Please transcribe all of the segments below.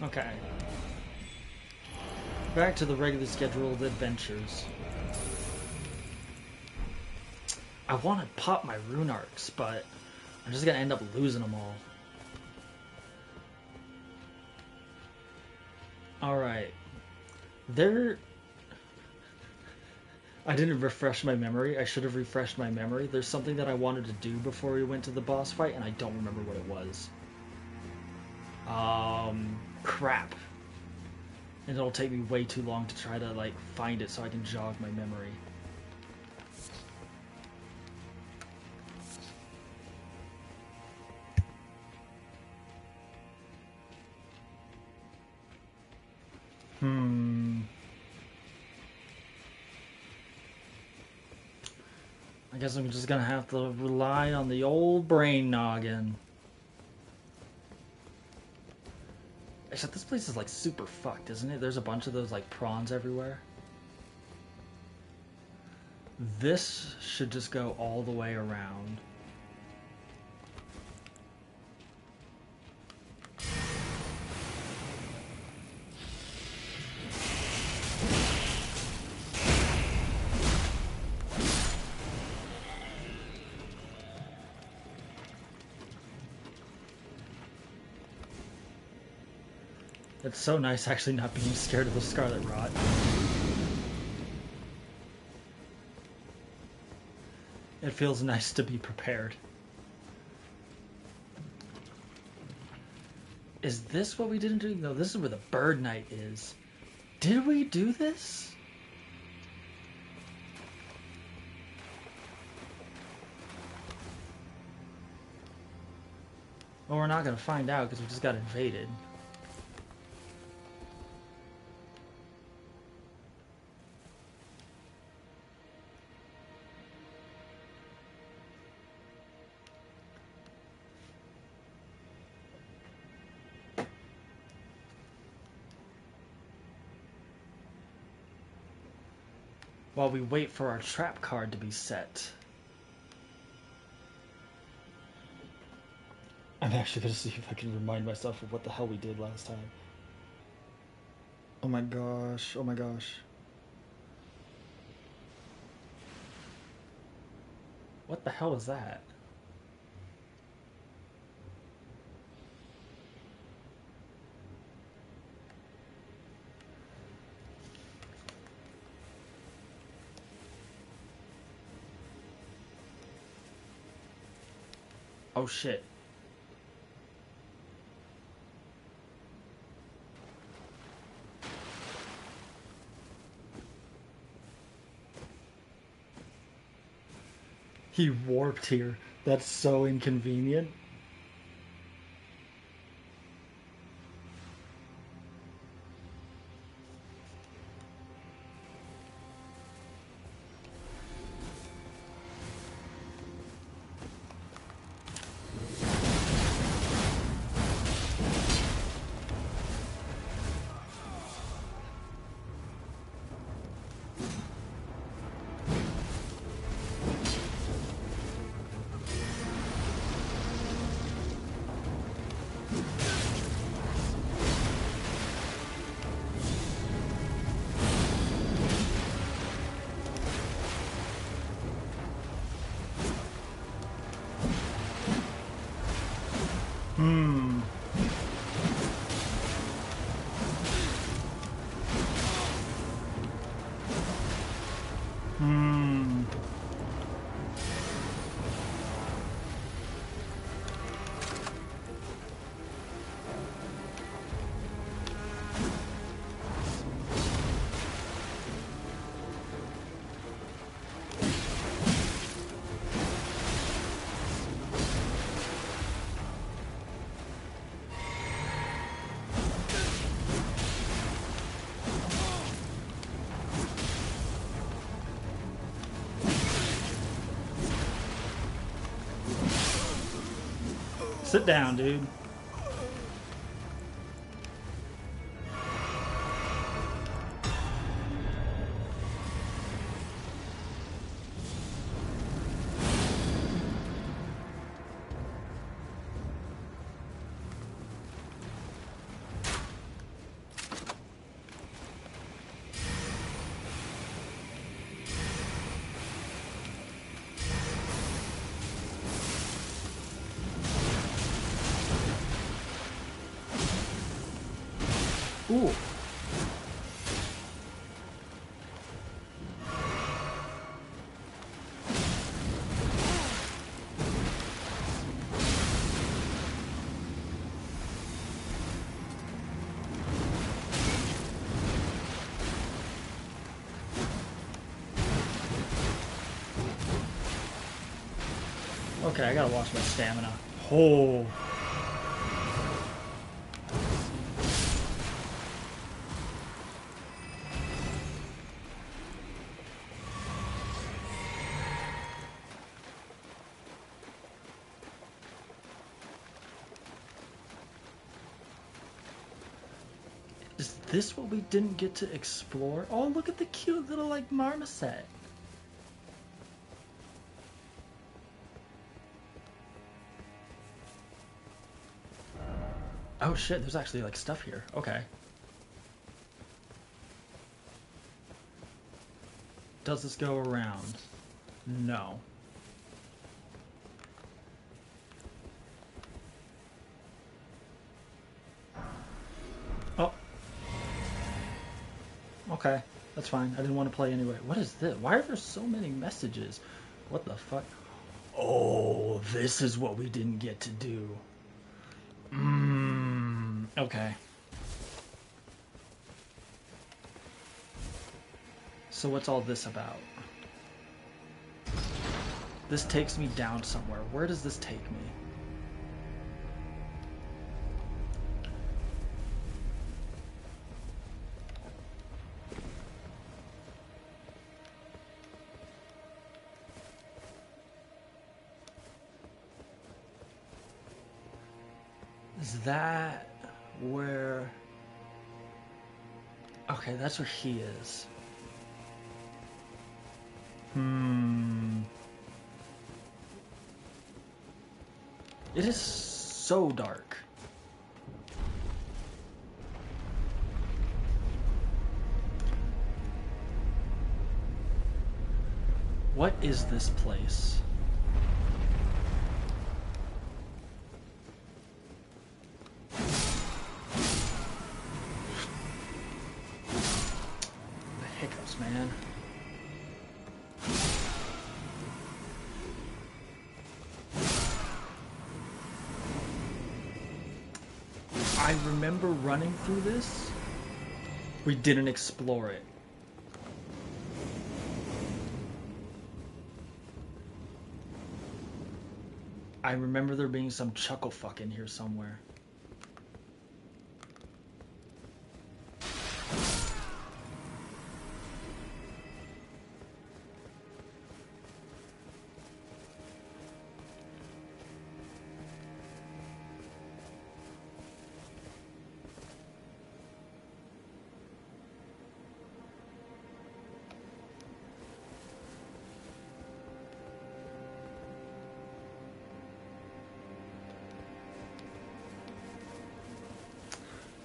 Okay. Back to the regular scheduled adventures. I want to pop my rune arcs, but I'm just gonna end up losing them all. Alright. There... I didn't refresh my memory. I should have refreshed my memory. There's something that I wanted to do before we went to the boss fight, and I don't remember what it was. Crap. And it'll take me way too long to try to, like, find it so I can jog my memory. I guess I'm just gonna have to rely on the old brain noggin. Except this place is like super fucked, isn't it? There's a bunch of those like prawns everywhere. This should just go all the way around. It's so nice actually not being scared of the Scarlet Rot. It feels nice to be prepared. Is this what we didn't do? No, this is where the Bird Knight is. Did we do this? Well, we're not going to find out because we just got invaded. While we wait for our trap card to be set. I'm actually going to see if I can remind myself of what the hell we did last time. Oh my gosh, oh my gosh. What the hell is that? Oh shit. He warped here. That's so inconvenient. Sit down, dude. Ooh. Okay, I gotta watch my stamina. Oh. Is this what we didn't get to explore? Oh, look at the cute little, like, marmoset. Oh shit, there's actually, like, stuff here. Okay. Does this go around? No. Oh. Okay, that's fine. I didn't want to play anyway. What is this? Why are there so many messages? What the fuck? Oh, this is what we didn't get to do. Okay. So what's all this about? This takes me down somewhere. Where does this take me? Is that where... Okay, that's where he is. It is so dark. What is this place? The hiccups, man. I remember running through this. We didn't explore it. I remember there being some chuckle fuck in here somewhere.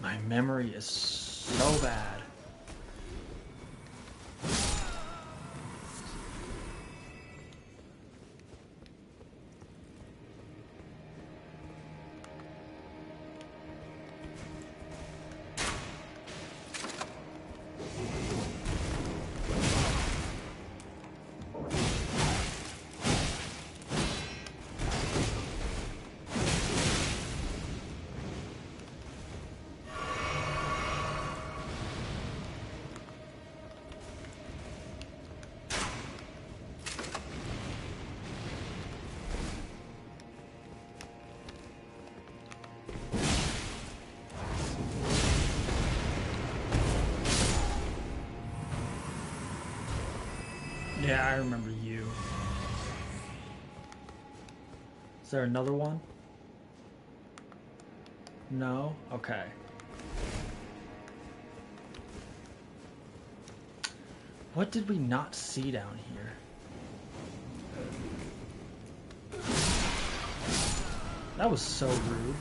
My memory is so bad. Yeah, I remember you. Is there another one? No? Okay. What did we not see down here? That was so rude.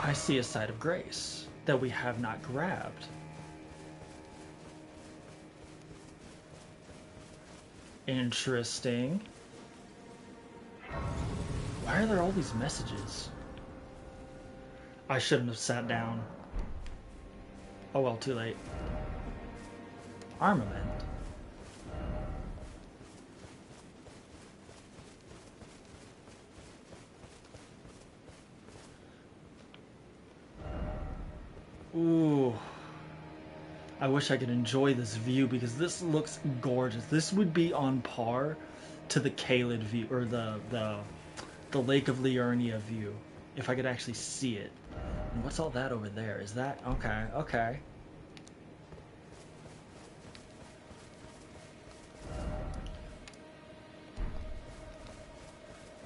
I see a site of grace that we have not grabbed. Interesting. Why are there all these messages? I shouldn't have sat down. Oh well, too late. Armament. Ooh. I wish I could enjoy this view because this looks gorgeous. This would be on par to the Caelid view, or the Lake of Liurnia view, if I could actually see it. And what's all that over there? Is that okay? Okay.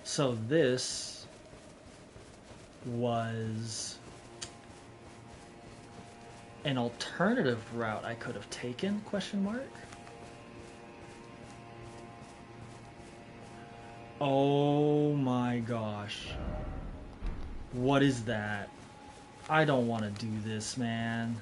So this was an alternative route I could have taken, question mark? Oh my gosh. What is that? I don't want to do this, man.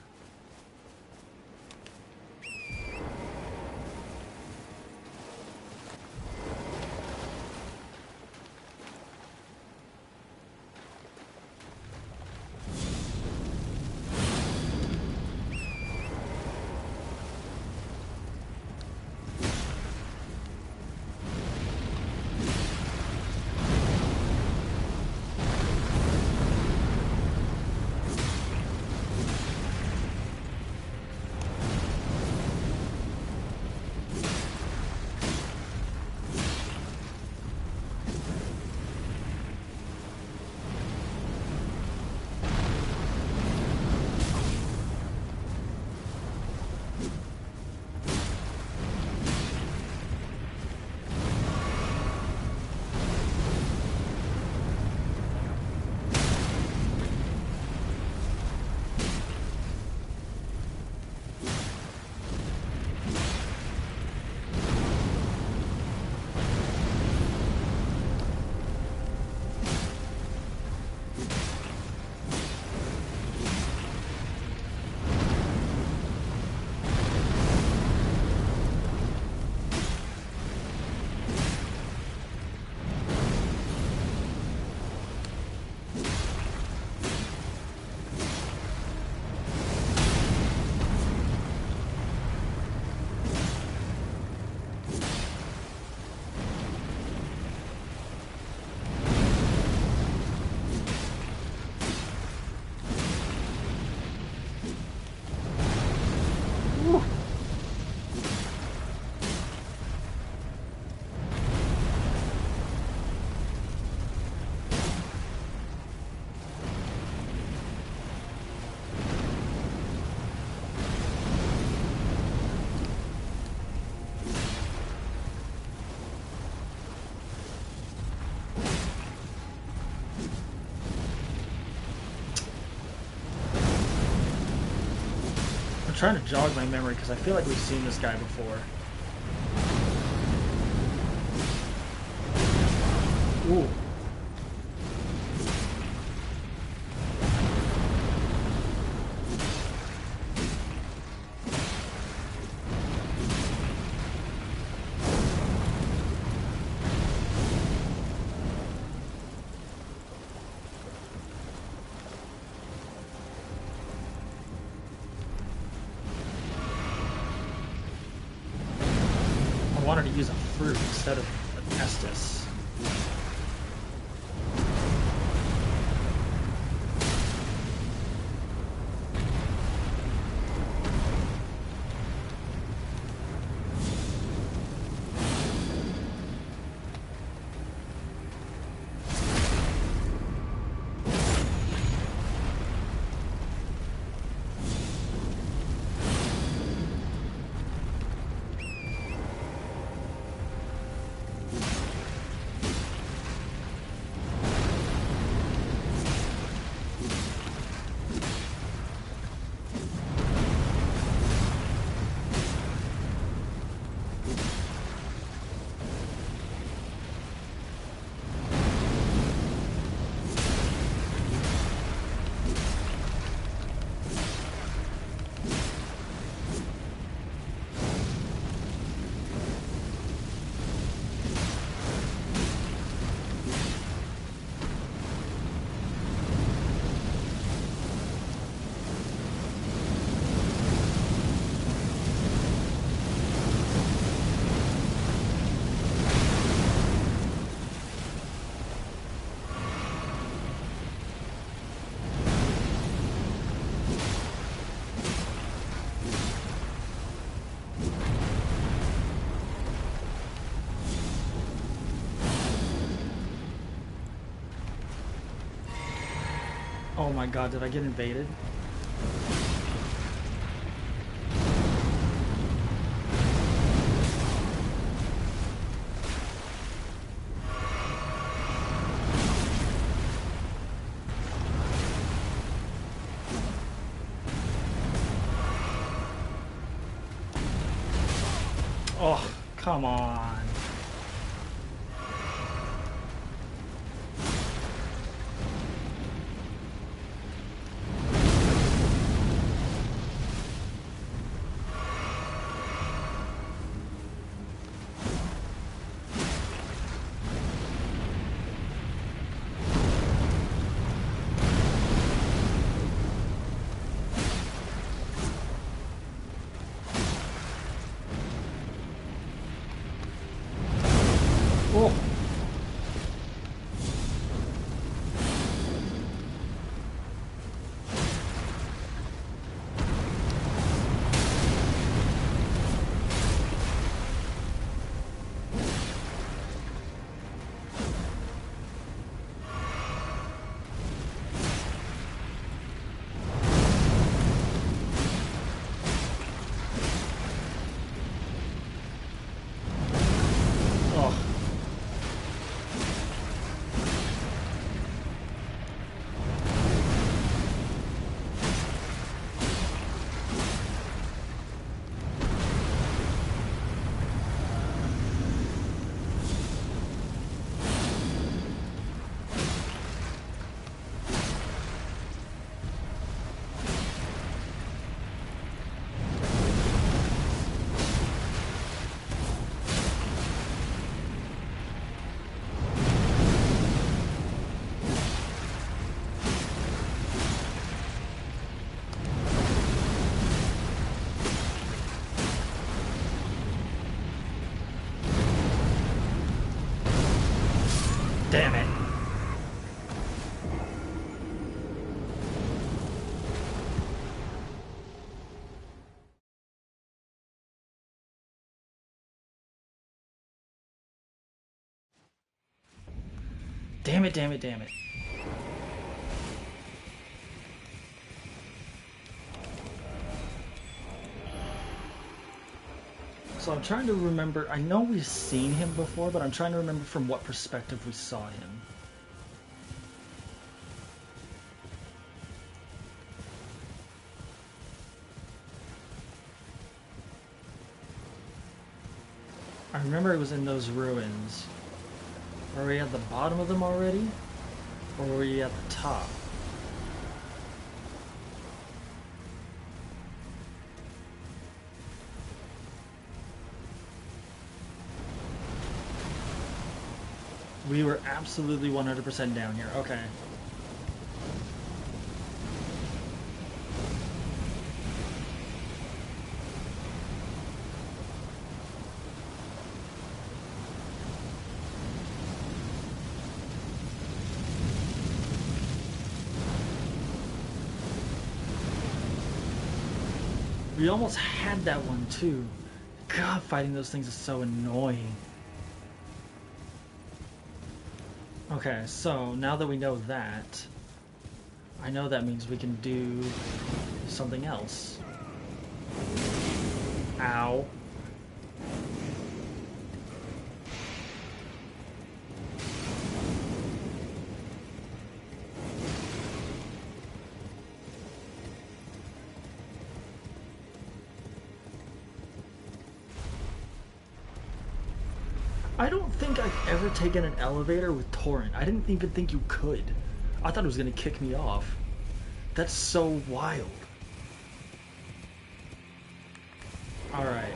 I'm trying to jog my memory because I feel like we've seen this guy before. Ooh. I wanted to use a fruit instead of a Estus. Oh my god, did I get invaded? Oh, come on. Oh. Oh. Damn it. Damn it, damn it, damn it. So I'm trying to remember, I know we've seen him before, but I'm trying to remember from what perspective we saw him. I remember it was in those ruins. Are we at the bottom of them already? Or were we at the top? We were absolutely 100% down here. Okay. We almost had that one too. God, fighting those things is so annoying. Okay, so now that we know that, I know that means we can do something else. Ow. I don't think I've ever taken an elevator with Torrent. I didn't even think you could. I thought it was going to kick me off. That's so wild. Alright.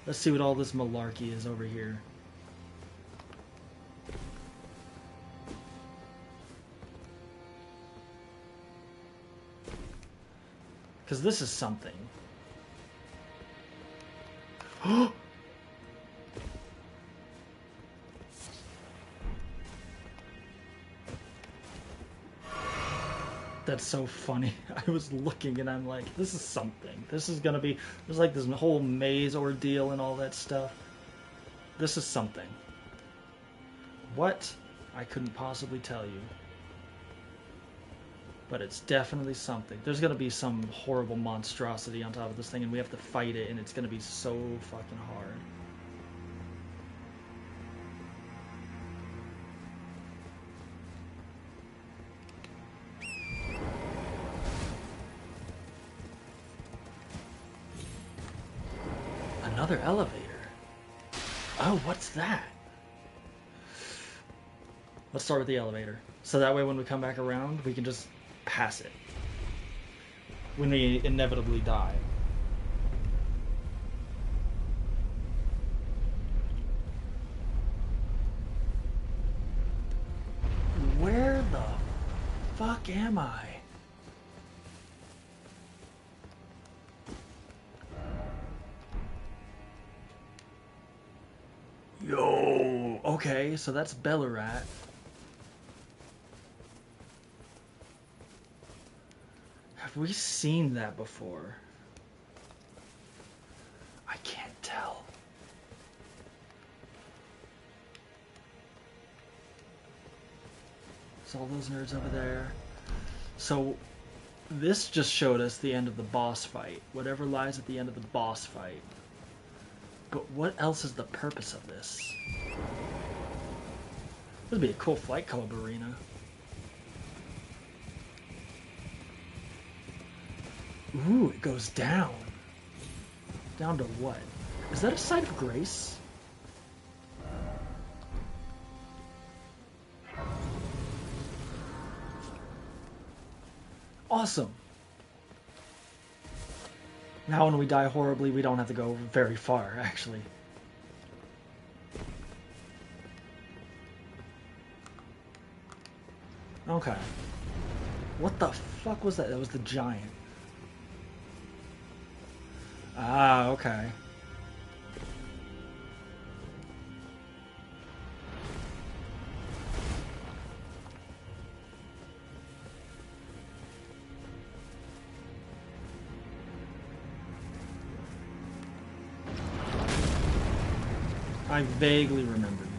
Let's see what all this malarkey is over here. Because this is something. That's so funny. I was looking and I'm like, this is something. This is gonna be, there's like this whole maze ordeal and all that stuff. This is something. What? I couldn't possibly tell you. But it's definitely something. There's gonna be some horrible monstrosity on top of this thing, and we have to fight it, and it's gonna be so fucking hard. Another elevator. Oh, what's that? Let's start with the elevator. So that way when we come back around, we can just pass it. When we inevitably die. Where the fuck am I? Yo! Okay, so that's Bellarat. Have we seen that before? I can't tell. It's all those nerds over there. So, this just showed us the end of the boss fight. Whatever lies at the end of the boss fight. But what else is the purpose of this? This would be a cool Flight Club arena. Ooh, it goes down. Down to what? Is that a site of grace? Awesome. Now when we die horribly, we don't have to go very far, actually. Okay. What the fuck was that? That was the giant. Ah, okay. I vaguely remember you.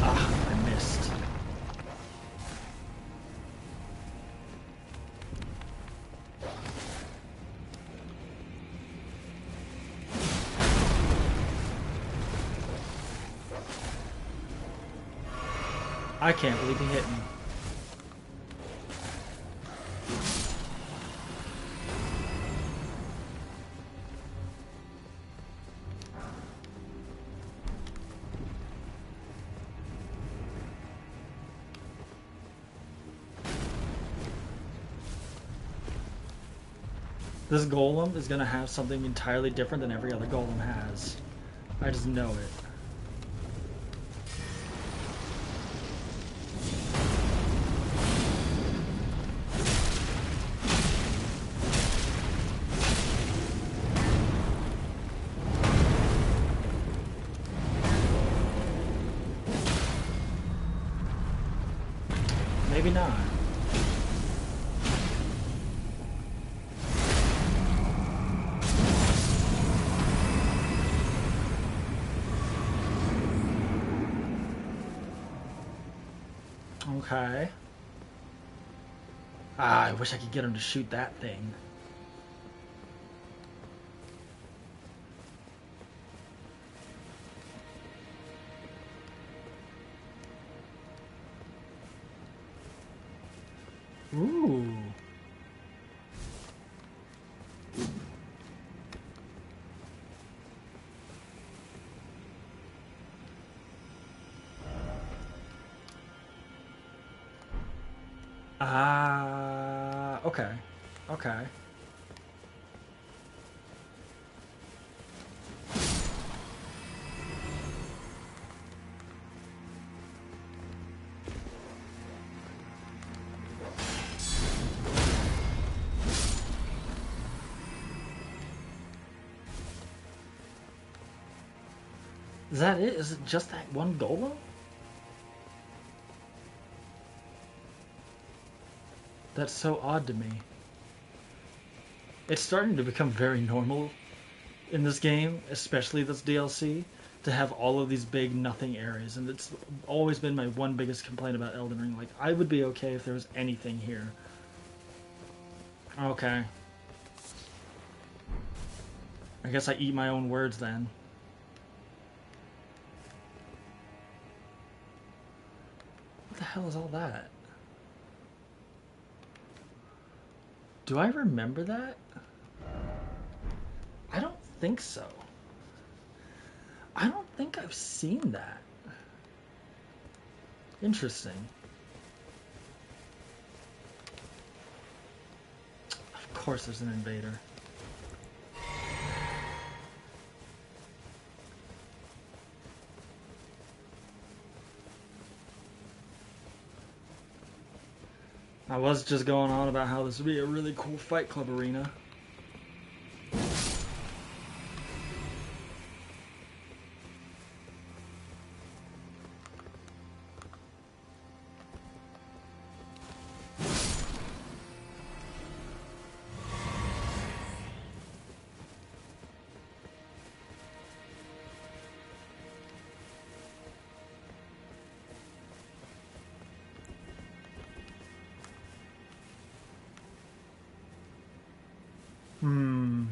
Ah, I missed. I can't believe he hit me. This golem is going to have something entirely different than every other golem has. I just know it. Maybe not. Okay. Ah, I wish I could get him to shoot that thing. Ooh. Ah, okay. Okay. Is that it? Is it just that one golem? That's so odd to me. It's starting to become very normal in this game, especially this DLC, to have all of these big nothing areas. And it's always been my one biggest complaint about Elden Ring. Like, I would be okay if there was anything here. Okay. I guess I eat my own words then. What the hell is all that? Do I remember that? I don't think so. I don't think I've seen that. Interesting. Of course there's an invader. I was just going on about how this would be a really cool Fight Club arena. Hmm.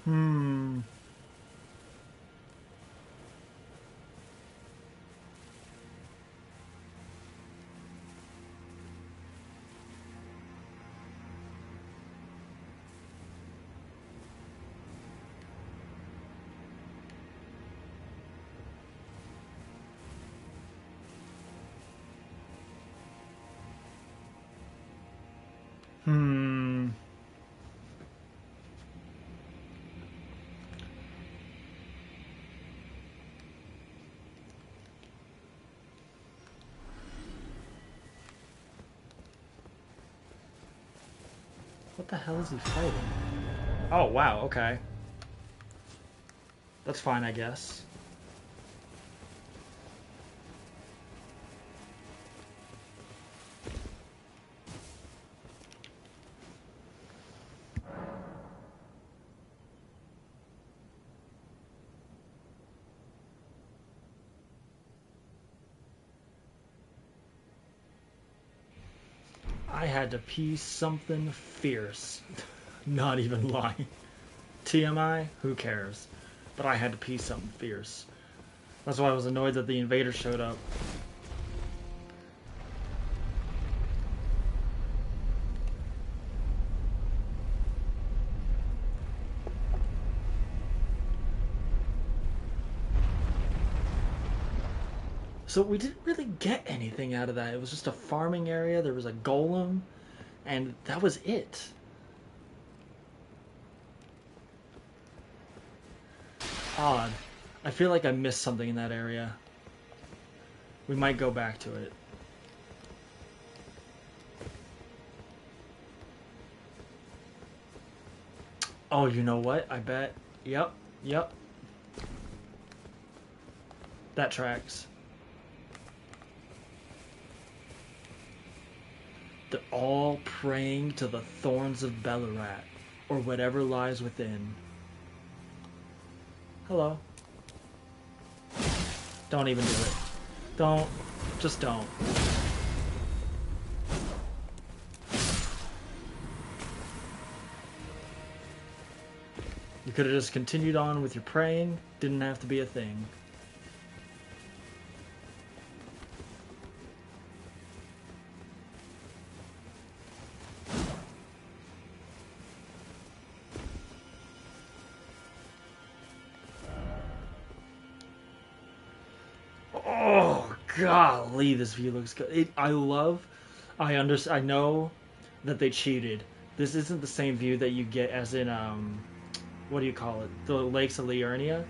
Hmm. Hmm. What the hell is he fighting? Oh, wow, okay. That's fine, I guess. I had to pee something fierce. Not even lying. TMI? Who cares? But I had to pee something fierce. That's why I was annoyed that the invader showed up. So we didn't really get anything out of that. It was just a farming area. There was a golem, and that was it. Odd. I feel like I missed something in that area. We might go back to it. Oh, you know what? I bet. Yep. Yep. That tracks. They're all praying to the thorns of Bellarat, or whatever lies within. Hello. Don't even do it. Don't. Just don't. You could have just continued on with your praying. Didn't have to be a thing. Oh, golly, this view looks good. I know that they cheated. This isn't the same view that you get as in, what do you call it? The Lakes of Liurnia?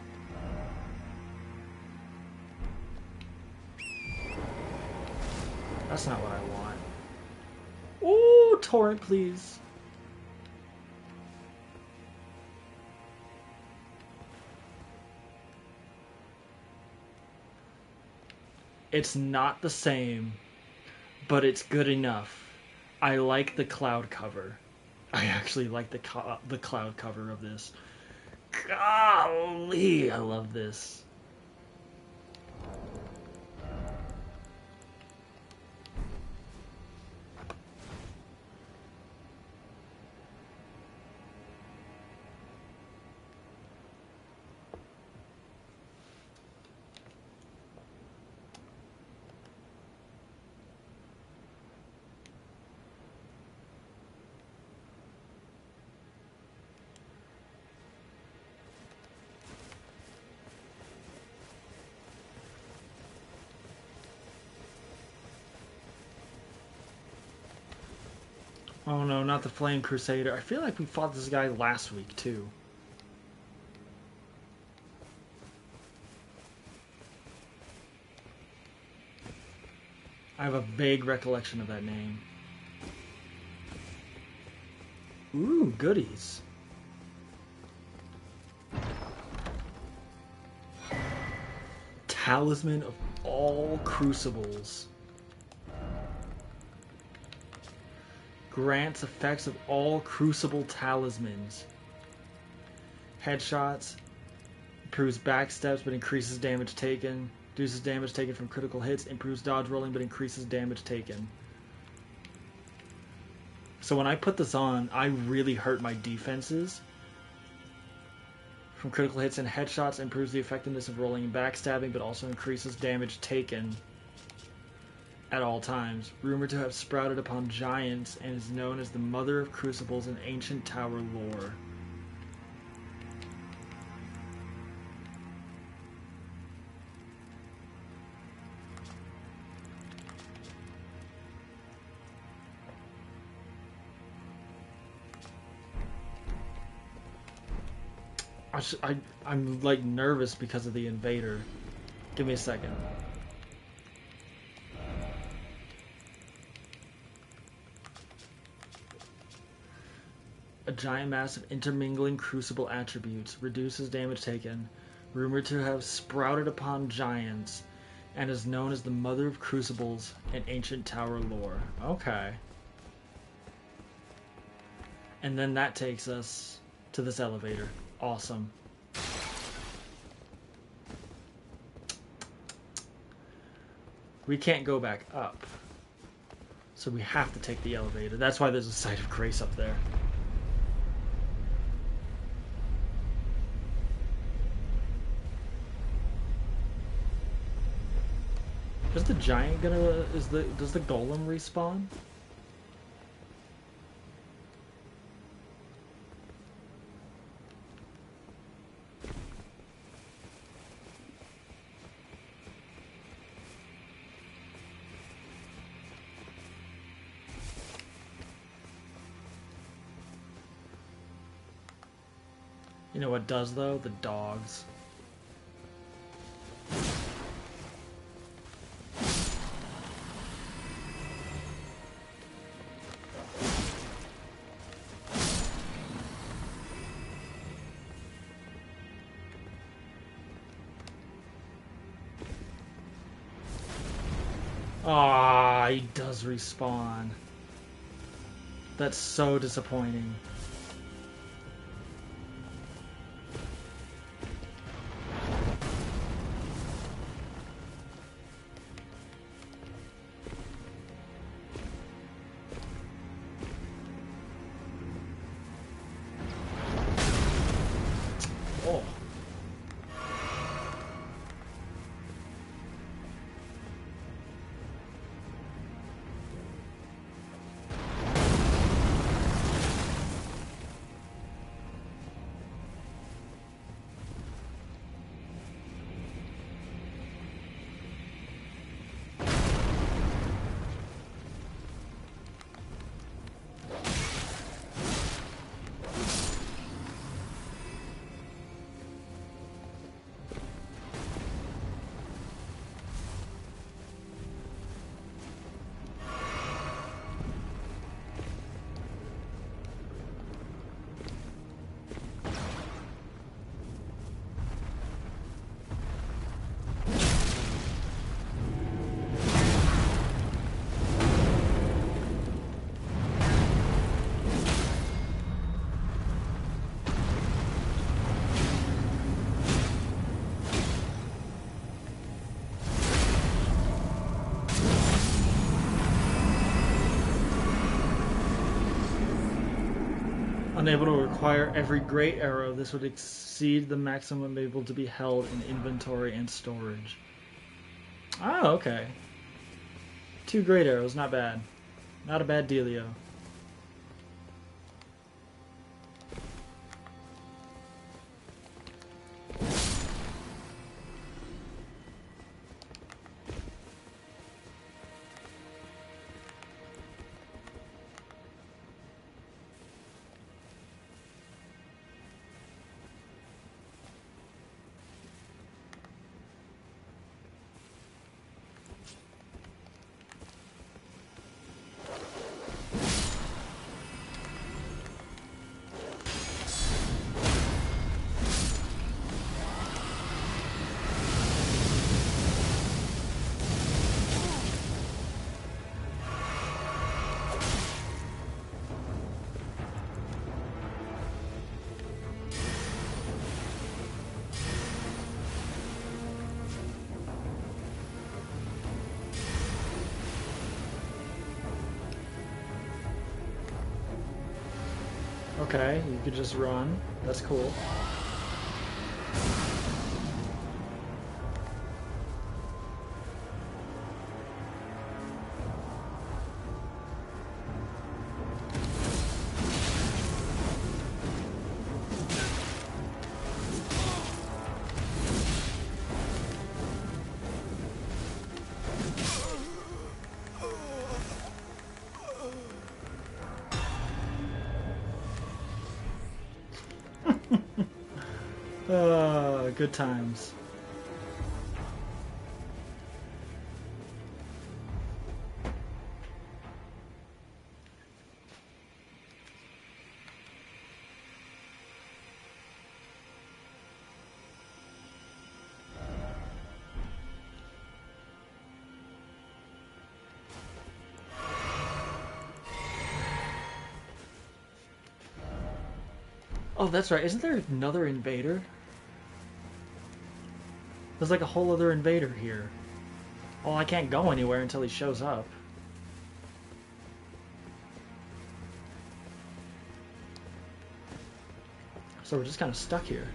That's not what I want. Ooh, torrent, please. It's not the same, but it's good enough. I like the cloud cover. I actually like the cloud cover of this. Golly, I love this. Oh no, not the Flame Crusader. I feel like we fought this guy last week too. I have a vague recollection of that name. Ooh, goodies. Talisman of all crucibles. Grants effects of all crucible talismans. Headshots. Improves backsteps but increases damage taken. Reduces damage taken from critical hits. Improves dodge rolling but increases damage taken. So when I put this on, I really hurt my defenses from critical hits and headshots. Improves the effectiveness of rolling and backstabbing, but also increases damage taken at all times. Rumored to have sprouted upon giants and is known as the Mother of Crucibles in ancient tower lore. I'm like nervous because of the invader. Give me a second. A giant mass of intermingling crucible attributes. Reduces damage taken. Rumored to have sprouted upon giants and is known as the Mother of Crucibles in ancient tower lore. Okay. And then that takes us to this elevator. Awesome. We can't go back up. So we have to take the elevator. That's why there's a site of grace up there. Is the giant gonna... does the golem respawn? You know what does though? The dogs. Ah, he does respawn. That's so disappointing. Oh. Unable to acquire every great arrow, this would exceed the maximum able to be held in inventory and storage. Oh, okay. 2 great arrows, not bad. Not a bad dealio. Okay, you could just run. That's cool. Good times. Oh, that's right. Isn't there another invader? There's like a whole other invader here. Oh, I can't go anywhere until he shows up. So we're just kind of stuck here.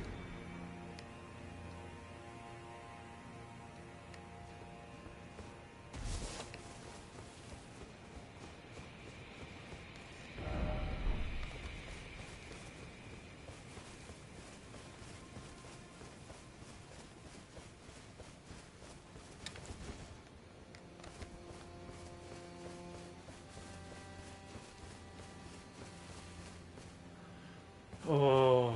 Oh.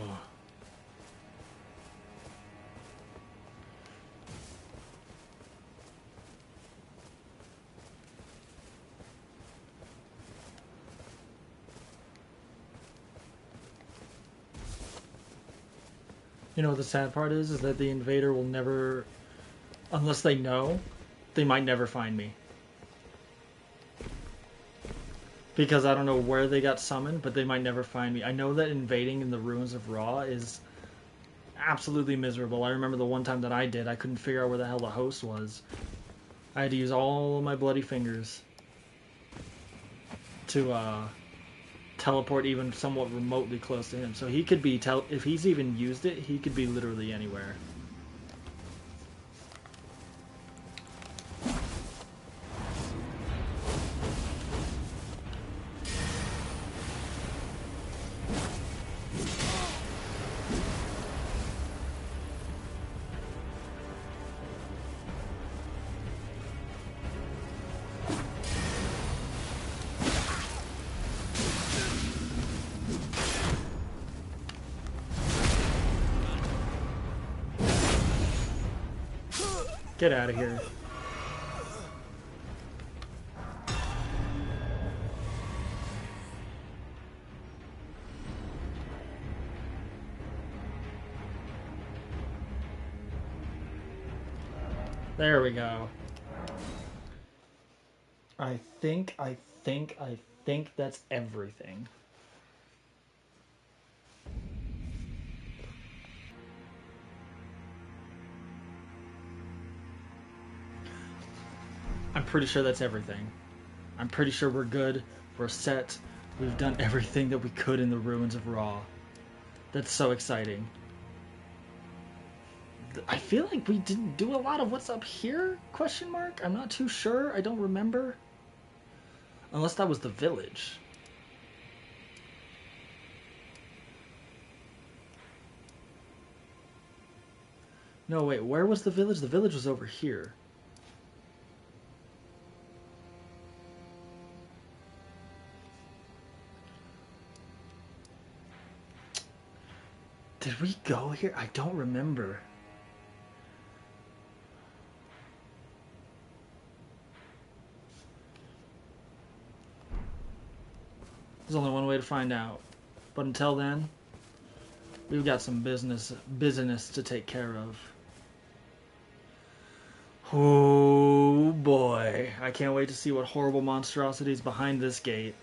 You know what the sad part is that the invader will never, unless they know, they might never find me. Because I don't know where they got summoned, but they might never find me. I know that invading in the ruins of Ra is absolutely miserable. I remember the one time that I did, I couldn't figure out where the hell the host was. I had to use all of my bloody fingers to teleport even somewhat remotely close to him. So he could be, if he's even used it, he could be literally anywhere. Get out of here. There we go. I think that's everything. I'm pretty sure that's everything. I'm pretty sure we're good. We're set. We've done everything that we could in the ruins of Ra. That's so exciting. I feel like we didn't do a lot of what's up here? Question mark? I'm not too sure. I don't remember. Unless that was the village. No, wait, where was the village? The village was over here. Did we go here? I don't remember. There's only one way to find out. But until then, we've got some business to take care of. Oh boy. I can't wait to see what horrible monstrosities behind this gate.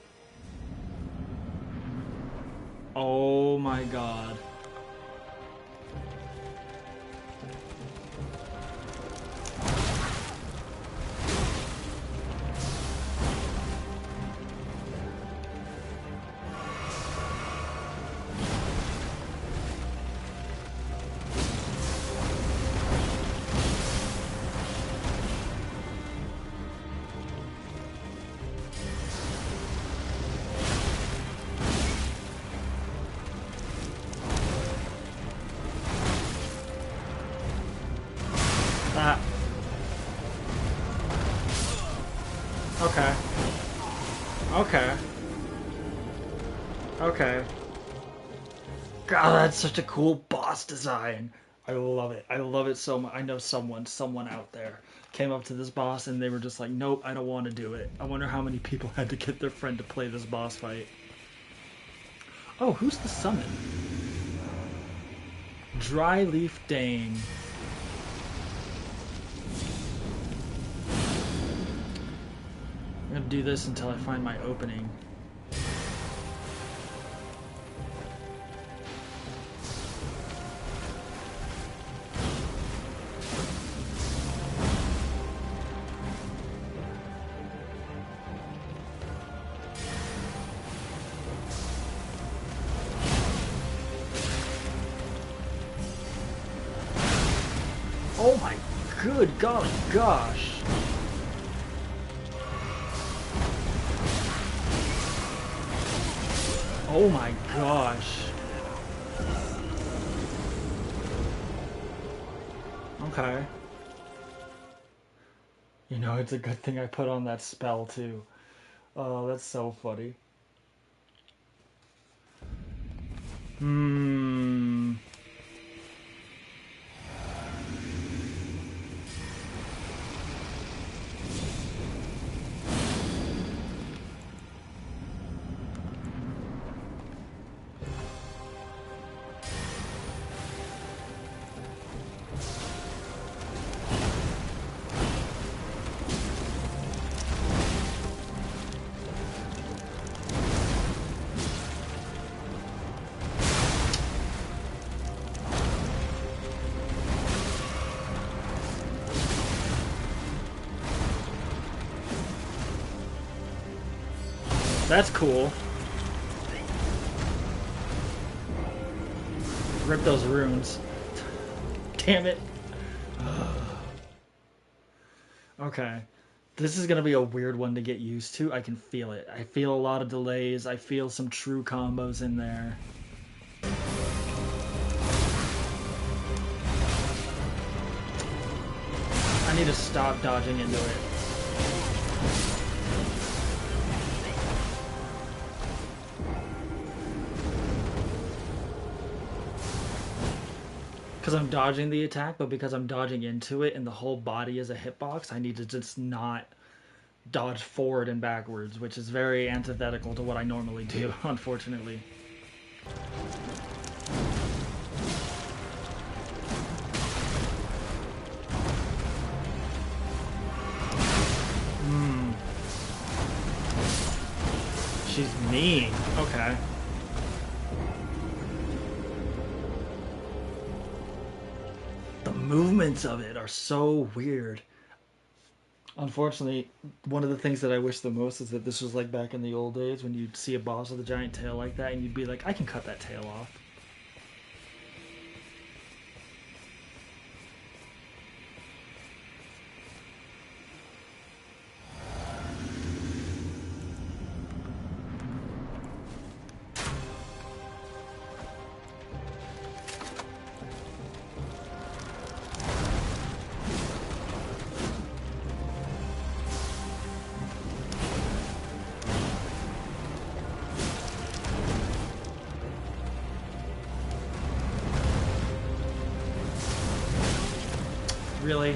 Oh my god. Okay. Okay. Okay. God, that's such a cool boss design. I love it. I love it so much. I know someone out there came up to this boss and they were just like, nope, I don't want to do it. I wonder how many people had to get their friend to play this boss fight. Oh, who's the summon? Dryleaf Dane. I'm gonna do this until I find my opening. Oh my good golly gosh. Oh my gosh. Okay. You know, it's a good thing I put on that spell too. Oh, that's so funny. Hmm. That's cool. Rip those runes. Damn it. Okay. This is going to be a weird one to get used to. I can feel it. I feel a lot of delays. I feel some true combos in there. I need to stop dodging into it. Because I'm dodging the attack, but because I'm dodging into it and the whole body is a hitbox, I need to just not dodge forward and backwards, which is very antithetical to what I normally do, unfortunately. She's mean. Okay. The movements of it are so weird. Unfortunately, one of the things that I wish the most is that this was like back in the old days when you'd see a boss with a giant tail like that and you'd be like, I can cut that tail off. Really?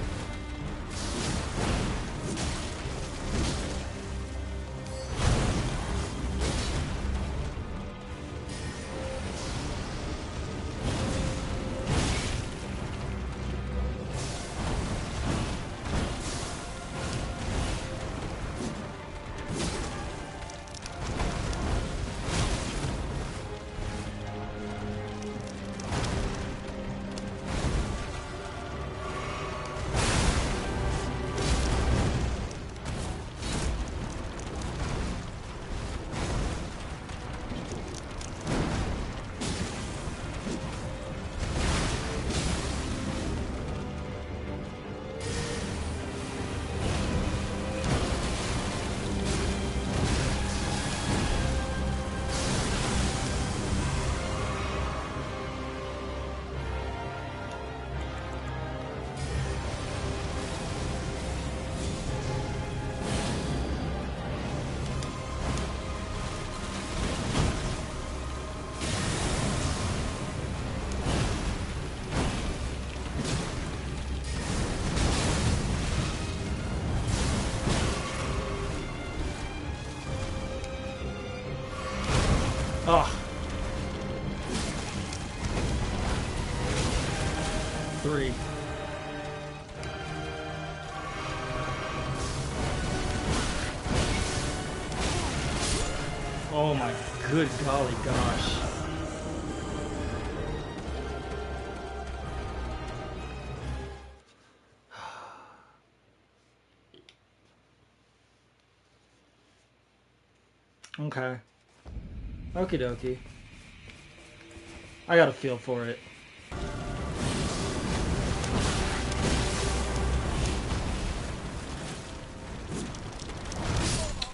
Oh. 3. Oh my good golly gosh. Okay. Okie dokie. I got a feel for it.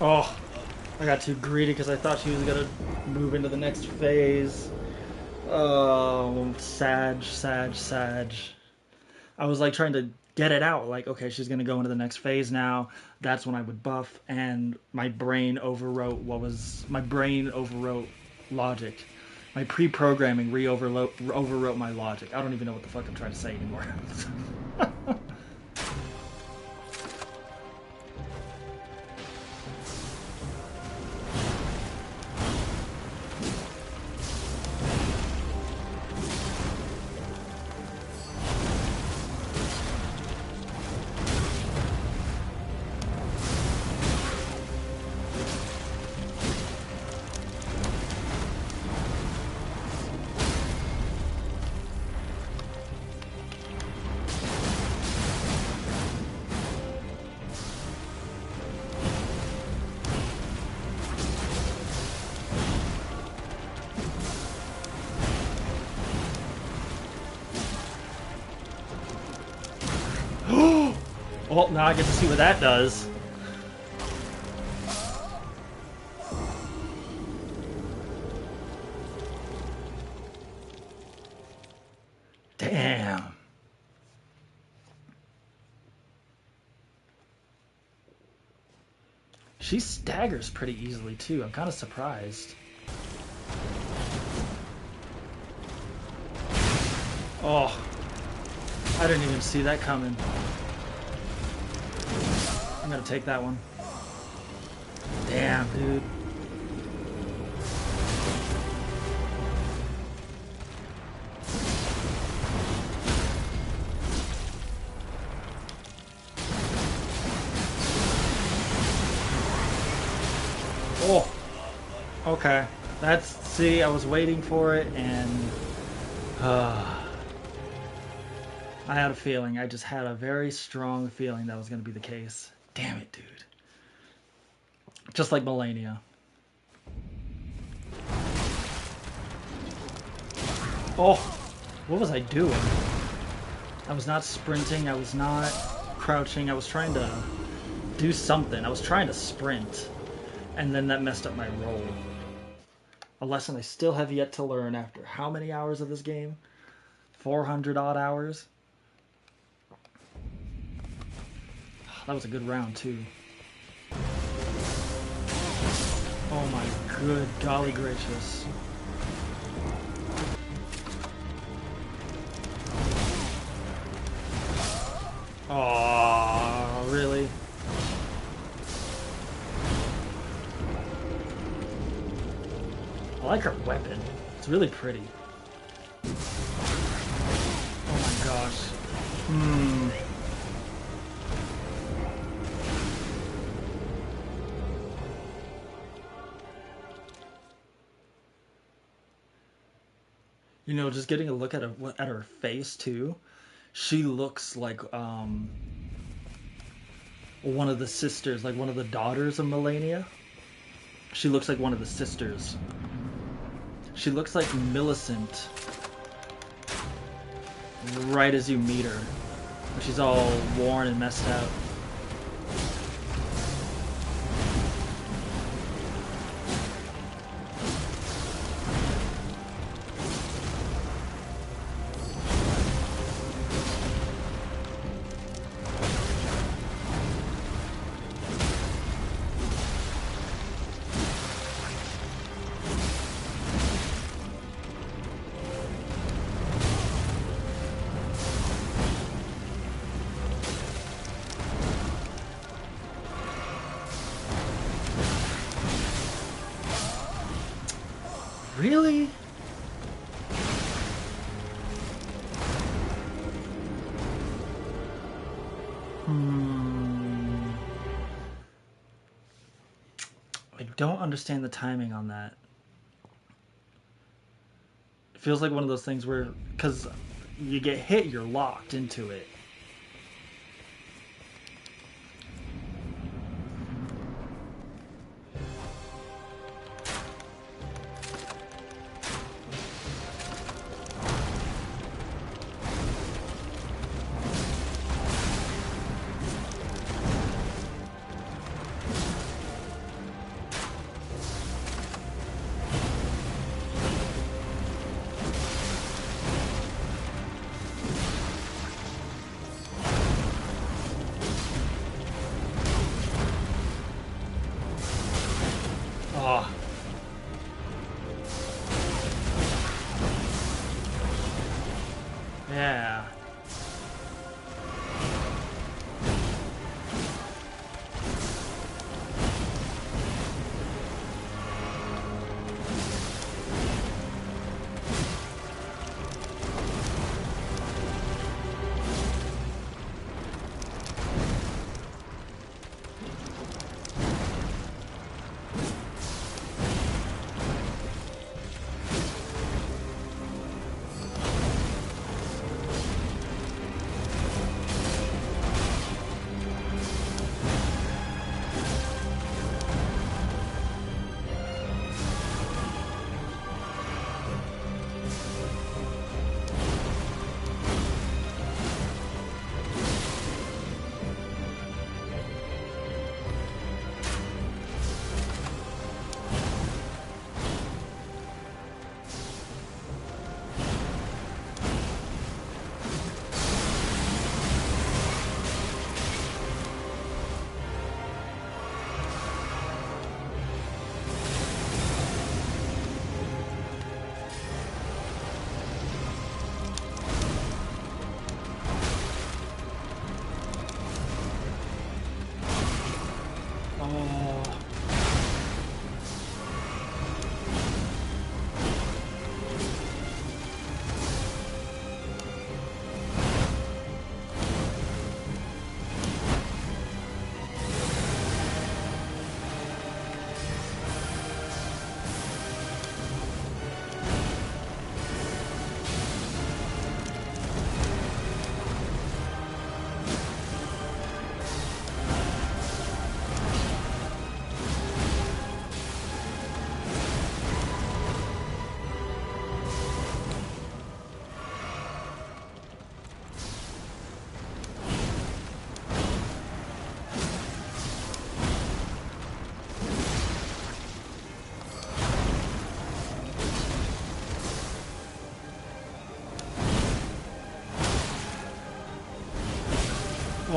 Oh, I got too greedy because I thought she was gonna move into the next phase. Oh, Sag. I was like trying to get it out. Like, okay, she's gonna go into the next phase now. That's when I would buff, and my brain overwrote logic. My pre-programming overwrote my logic. I don't even know what the fuck I'm trying to say anymore. Well, now I get to see what that does. Damn. She staggers pretty easily, too. I'm kind of surprised. Oh. I didn't even see that coming. I'm gonna take that one. Damn, dude. Oh. Okay. See, I was waiting for it, and I had a feeling. I just had a very strong feeling that was going to be the case. Damn it, dude. Just like Melania. Oh, what was I doing? I was not sprinting, I was not crouching, I was trying to do something. I was trying to sprint, and then that messed up my roll. A lesson I still have yet to learn after how many hours of this game? 400 odd hours? That was a good round, too. Oh my good golly gracious. Oh, really? I like her weapon. It's really pretty. Oh my gosh. You know, just getting a look at her face too. She looks like one of the sisters, like one of the daughters of Melania. She looks like one of the sisters. She looks like Millicent right as you meet her. She's all worn and messed out. Really? I don't understand the timing on that. It feels like one of those things where, because you get hit, you're locked into it. Oh. Yeah.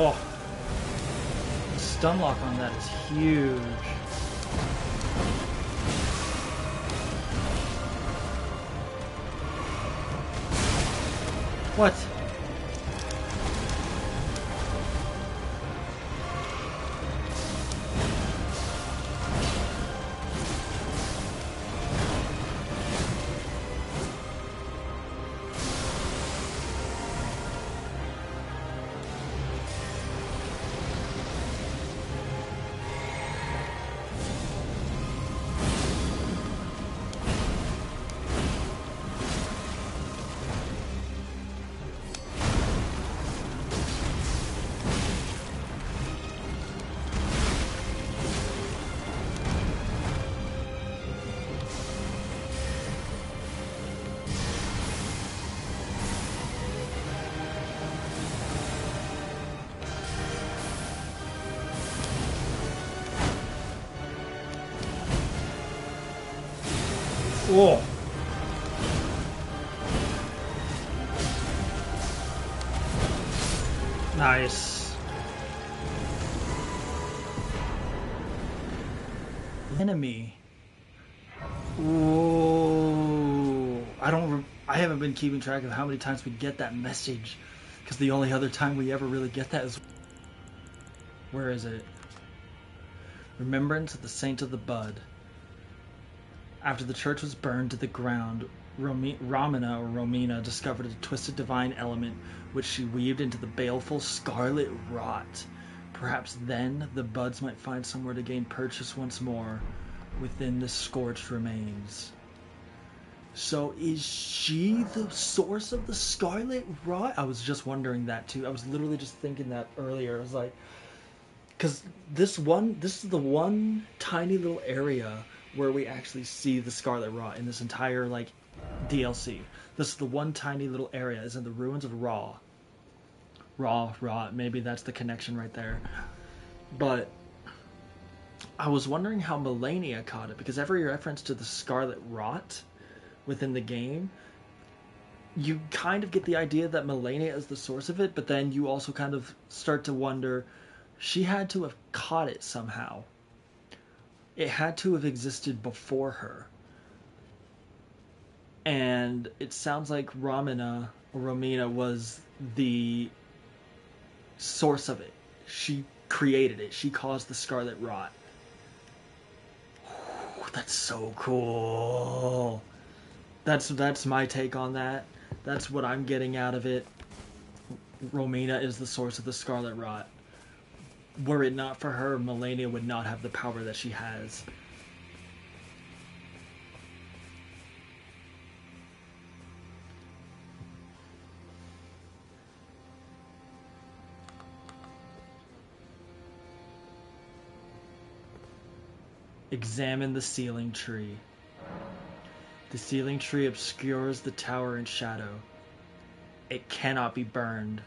Oh, the stun lock on that is huge. What? Oh. Nice. Enemy. Ooh. I haven't been keeping track of how many times we get that message, because the only other time we ever really get that is... Where is it? Remembrance of the Saint of the Bud. After the church was burned to the ground, Romina discovered a twisted divine element which she weaved into the baleful scarlet rot. Perhaps then the buds might find somewhere to gain purchase once more within the scorched remains. So is she the source of the scarlet rot? I was just wondering that too. I was literally just thinking that earlier. I was like, because this is the one tiny little area where we actually see the Scarlet Rot in this entire like DLC. This is the one tiny little area, is in the ruins of Rot. Maybe that's the connection right there. But I was wondering how Melania caught it, because every reference to the Scarlet Rot within the game, you kind of get the idea that Melania is the source of it, but then you also kind of start to wonder, she had to have caught it somehow. It had to have existed before her. And it sounds like Romina was the source of it. She created it. She caused the Scarlet Rot. Ooh, that's so cool. That's my take on that. That's what I'm getting out of it. Romina is the source of the Scarlet Rot. Were it not for her, Melania would not have the power that she has. Examine the ceiling tree. The ceiling tree obscures the tower in shadow. It cannot be burned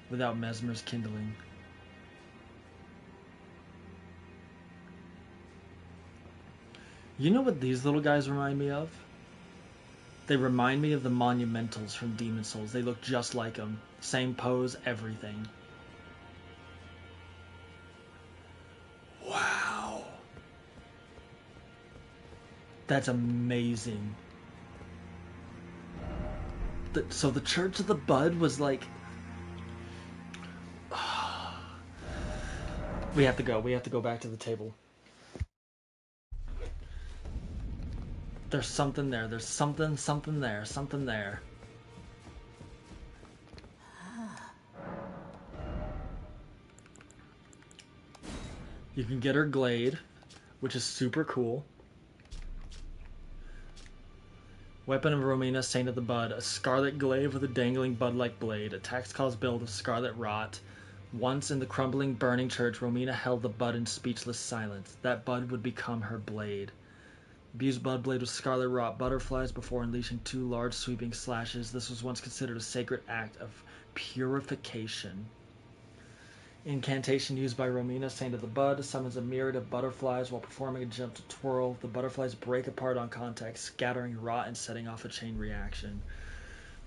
without Mesmer's kindling. You know what these little guys remind me of? They remind me of the Monumentals from Demon's Souls. They look just like them. Same pose, everything. Wow. That's amazing. So the Church of the Bud was like... We have to go. We have to go back to the table. There's something there. There's something there. Something there. You can get her Glade, which is super cool. Weapon of Romina, Saint of the Bud. A scarlet glaive with a dangling bud-like blade. Attacks cause build of scarlet rot. Once in the crumbling, burning church, Romina held the bud in speechless silence. That bud would become her blade. Abused bud blade with scarlet rot butterflies before unleashing 2 large sweeping slashes. This was once considered a sacred act of purification. Incantation used by Romina, Saint of the Bud, summons a myriad of butterflies while performing a jump to twirl. The butterflies break apart on contact, scattering rot and setting off a chain reaction.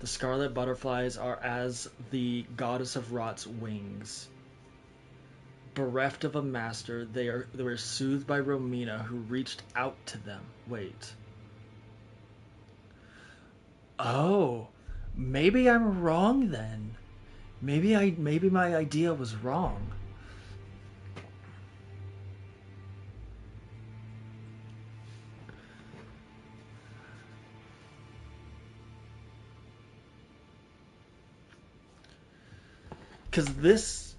The scarlet butterflies are as the goddess of rot's wings. Bereft of a master, they were soothed by Romina, who reached out to them. Wait. Oh, maybe I'm wrong then. Maybe my idea was wrong. Because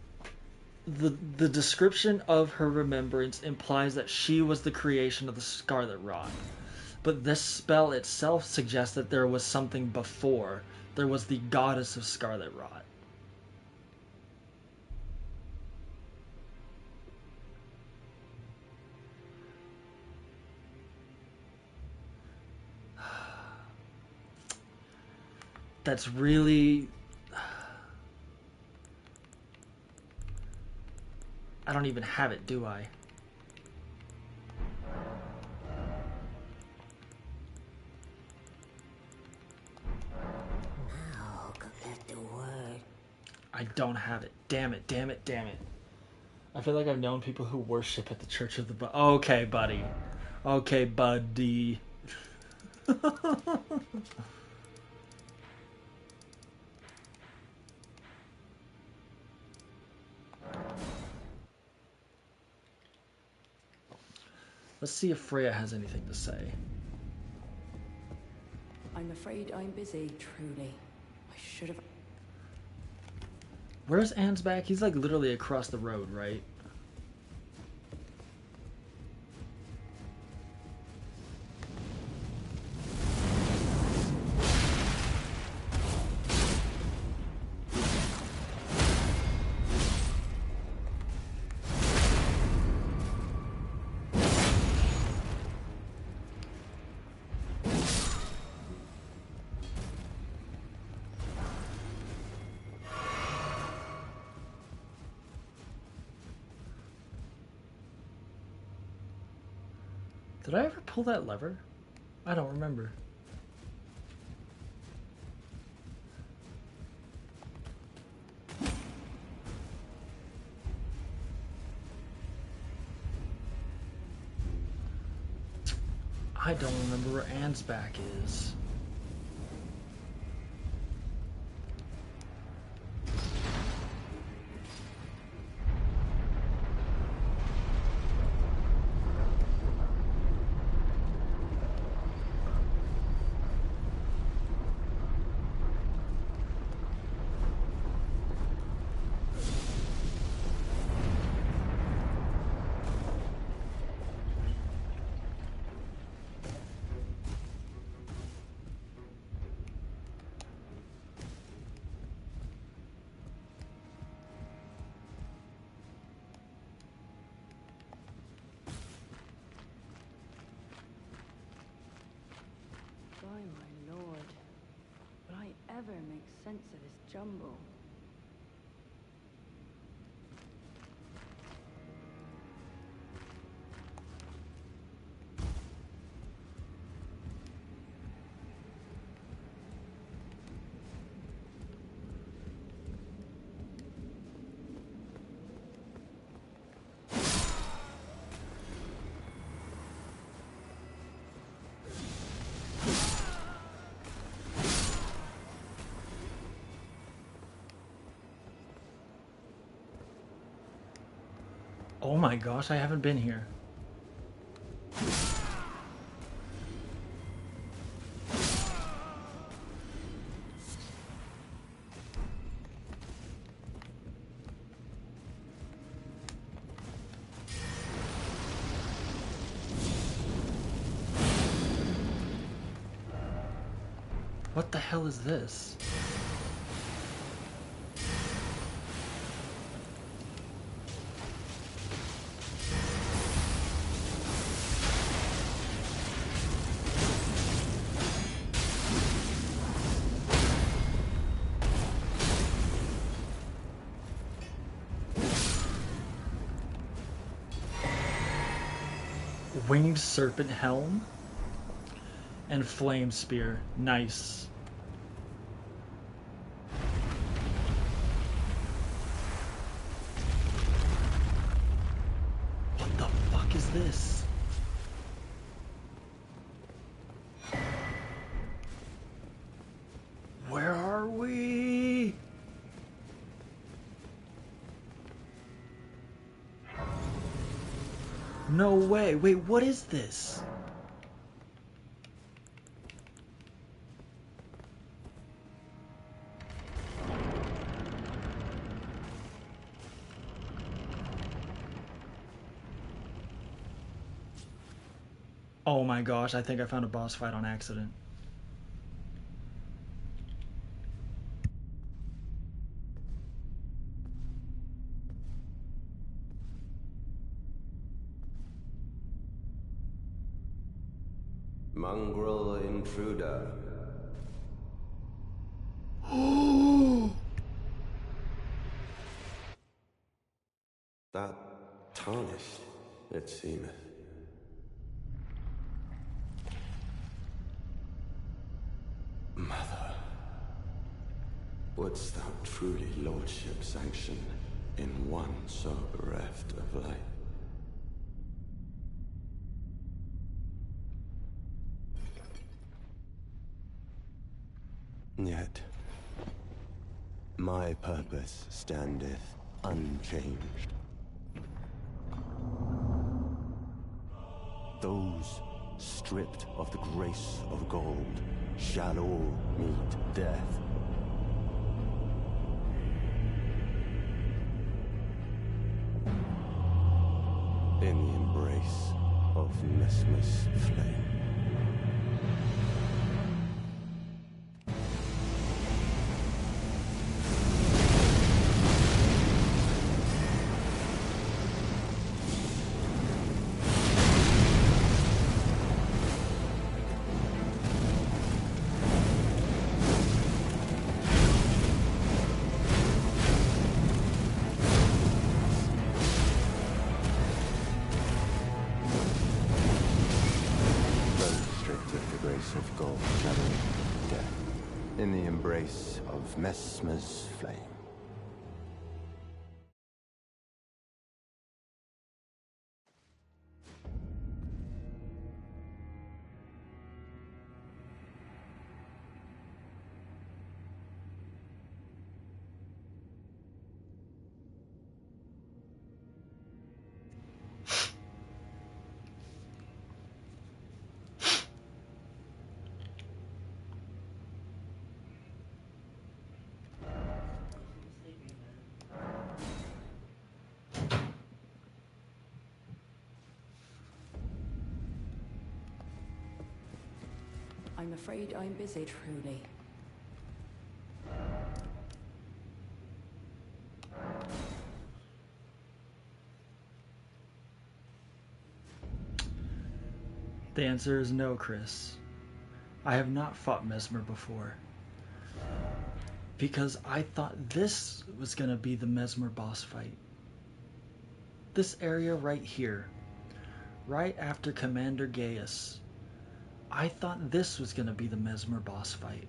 the description of her remembrance implies that she was the creation of the Scarlet Rot. But this spell itself suggests that there was something before. There was the goddess of Scarlet Rot. That's really... I don't even have it, do I? Now collect the word. I don't have it. Damn it, damn it, damn it. I feel like I've known people who worship at the Church of the... Okay, buddy. Okay, buddy. Let's see if Freya has anything to say. I'm afraid I'm busy, truly. I should have... Where's Ansbach? He's like literally across the road, right? Did I ever pull that lever? I don't remember. I don't remember where Ansbach is. By my lord, will I ever make sense of this jumble? Oh my gosh, I haven't been here. What the hell is this? Winged Serpent Helm and Flame Spear. Nice. this? Where are we? No way. Wait, what is this? Oh my gosh, I think I found a boss fight on accident. Mongrel intruder. That tarnished, it seemeth. Mother, wouldst thou truly lordship sanction in one so bereft of light? Yet, my purpose standeth unchanged. Those stripped of the grace of gold shall all meet death. In the embrace of Mesmer's flame. Of gold shadowing death in the embrace of Mesmer's flame. I'm afraid I'm busy, truly. The answer is no, Chris. I have not fought Mesmer before. Because I thought this was going to be the Mesmer boss fight. This area right here. Right after Commander Gaius. I thought this was going to be the Mesmer boss fight.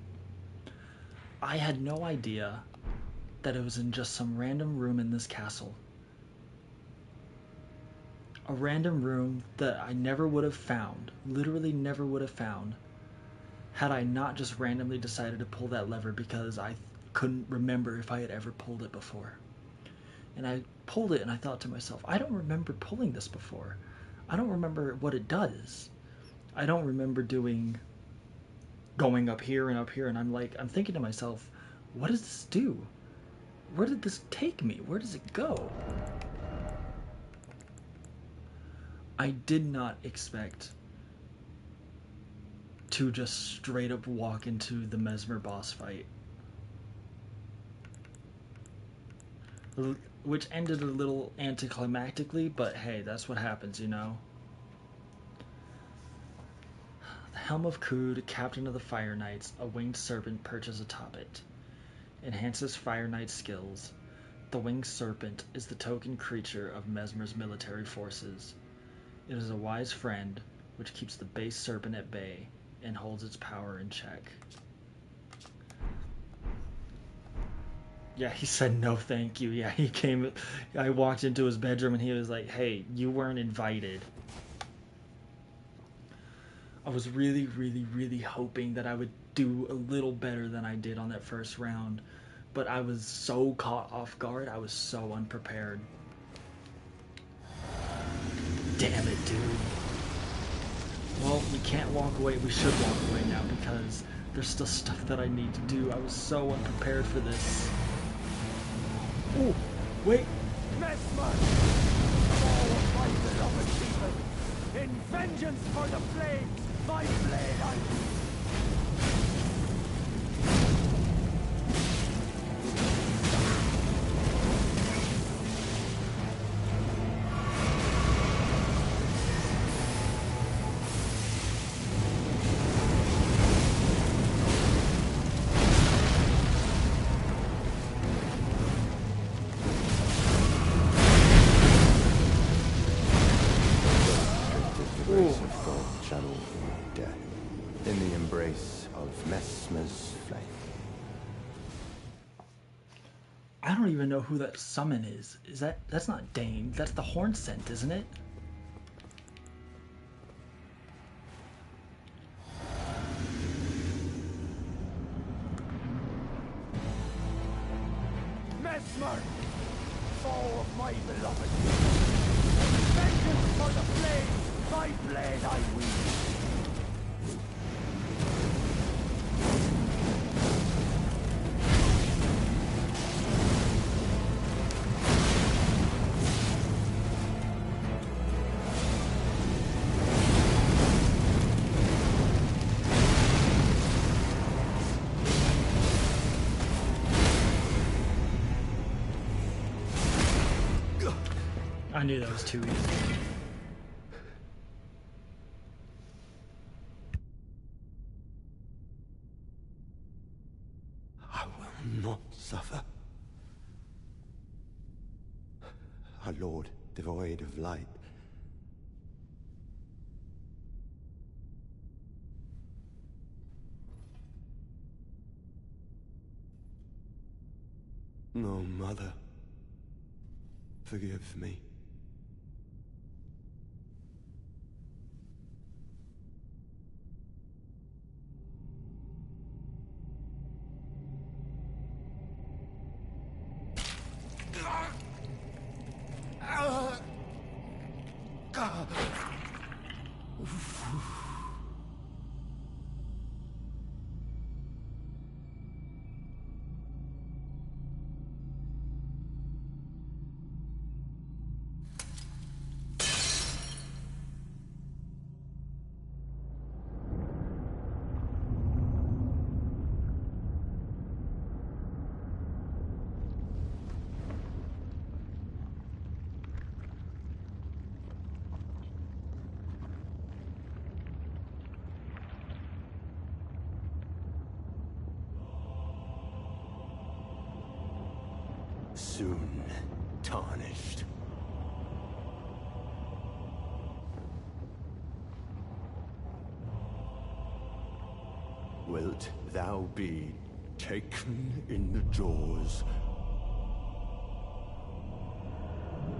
I had no idea that it was in just some random room in this castle. A random room that I never would have found, literally never would have found, had I not just randomly decided to pull that lever because I couldn't remember if I had ever pulled it before. And I pulled it and I thought to myself, I don't remember pulling this before. I don't remember what it does. I don't remember going up here, and I'm thinking to myself, what does this do? Where did this take me? Where does it go? I did not expect to just straight up walk into the Mesmer boss fight. Which ended a little anticlimactically, but hey, that's what happens, you know? The Helm of Kud, Captain of the Fire Knights, a winged serpent perches atop it. Enhances Fire Knight skills. The winged serpent is the token creature of Mesmer's military forces. It is a wise friend, which keeps the base serpent at bay and holds its power in check. Yeah, he said no thank you. Yeah, I walked into his bedroom and he was like, hey, you weren't invited. I was really, really, really hoping that I would do a little better than I did on that first round, but I was so caught off guard. I was so unprepared. Damn it, dude. Well, we can't walk away. We should walk away now because there's still stuff that I need to do. I was so unprepared for this. Oh, wait. Messmer! Oh, my beloved people! In vengeance for the flames, my blade I in the embrace of Messmer's flame. I don't even know who that summon is. That's not Dane. That's the horn scent, isn't it? Messmer! Foe of my beloved! Vengeance for the flames, my blade I wield! I knew that was too easy. I will not suffer. Our Lord, devoid of light. No, Mother. Forgive me. Soon tarnished. Wilt thou be taken in the jaws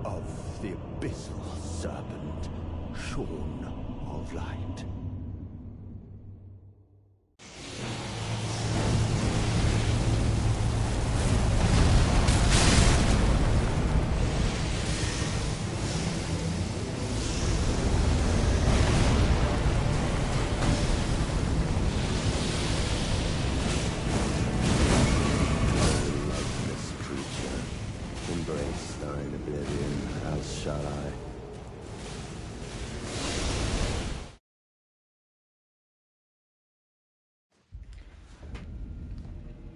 of the abyssal serpent, shorn of light? Embrace thine oblivion, else shall I.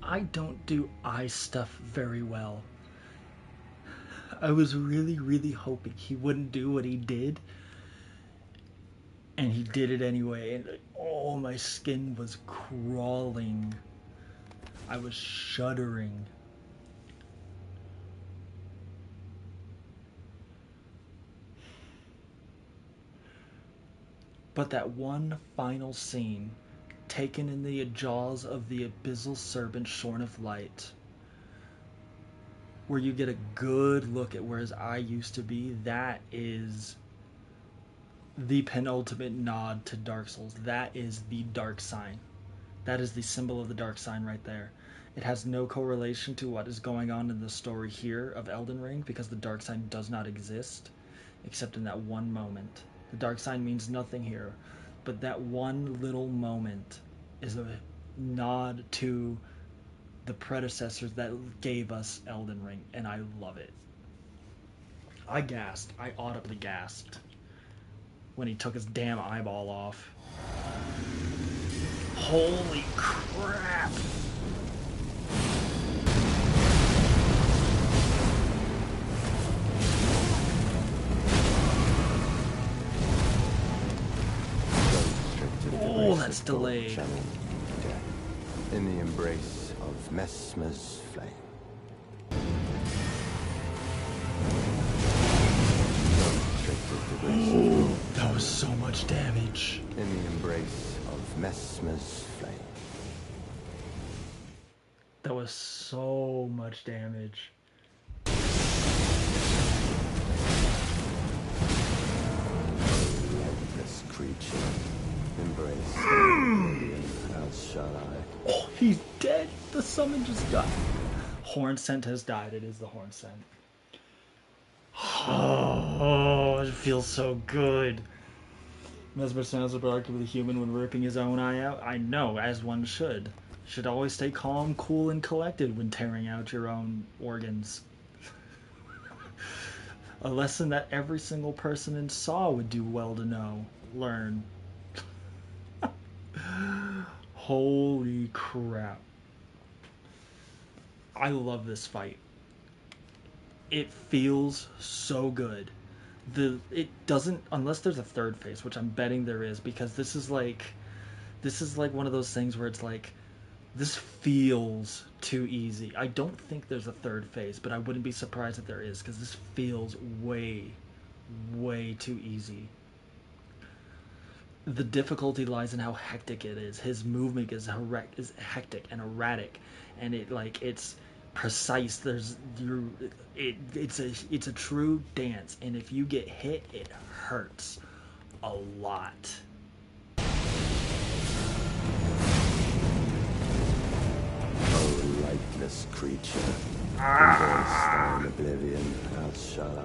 I don't do eye stuff very well. I was really, really hoping he wouldn't do what he did. And he did it anyway. And oh, my skin was crawling. I was shuddering. But that one final scene, taken in the jaws of the abyssal serpent shorn of light, where you get a good look at where his eye used to be, that is the penultimate nod to Dark Souls. That is the dark sign. That is the symbol of the dark sign right there. It has no correlation to what is going on in the story here of Elden Ring because the dark sign does not exist except in that one moment. The dark sign means nothing here, but that one little moment is a nod to the predecessors that gave us Elden Ring, and I love it. I gasped. I audibly gasped when he took his damn eyeball off. Holy crap! Oh, that's delayed. In the embrace of Messmer's flame. Oh, that was so much damage. In the embrace of Messmer's flame. That was so much damage. Lifeless creature, embrace as shall I. Oh, he's dead. The summon just got. Horn Scent has died. It is the Horn Scent. Oh, it feels so good. Mesmer sounds remarkably human when ripping his own eye out. I know, as one should. You should always stay calm, cool, and collected when tearing out your own organs. A lesson that every single person in Saw would do well to know. Learn. Holy crap. I love this fight. It feels so good. It doesn't, unless there's a third phase, which I'm betting there is, because this is like one of those things where it's like, this feels too easy. I don't think there's a third phase, but I wouldn't be surprised if there is, because this feels way, way too easy. The difficulty lies in how hectic it is. His movement is hectic and erratic, and it's precise. It's a true dance, and if you get hit, it hurts a lot. Oh, lifeless creature, embrace thine oblivion, as shall I.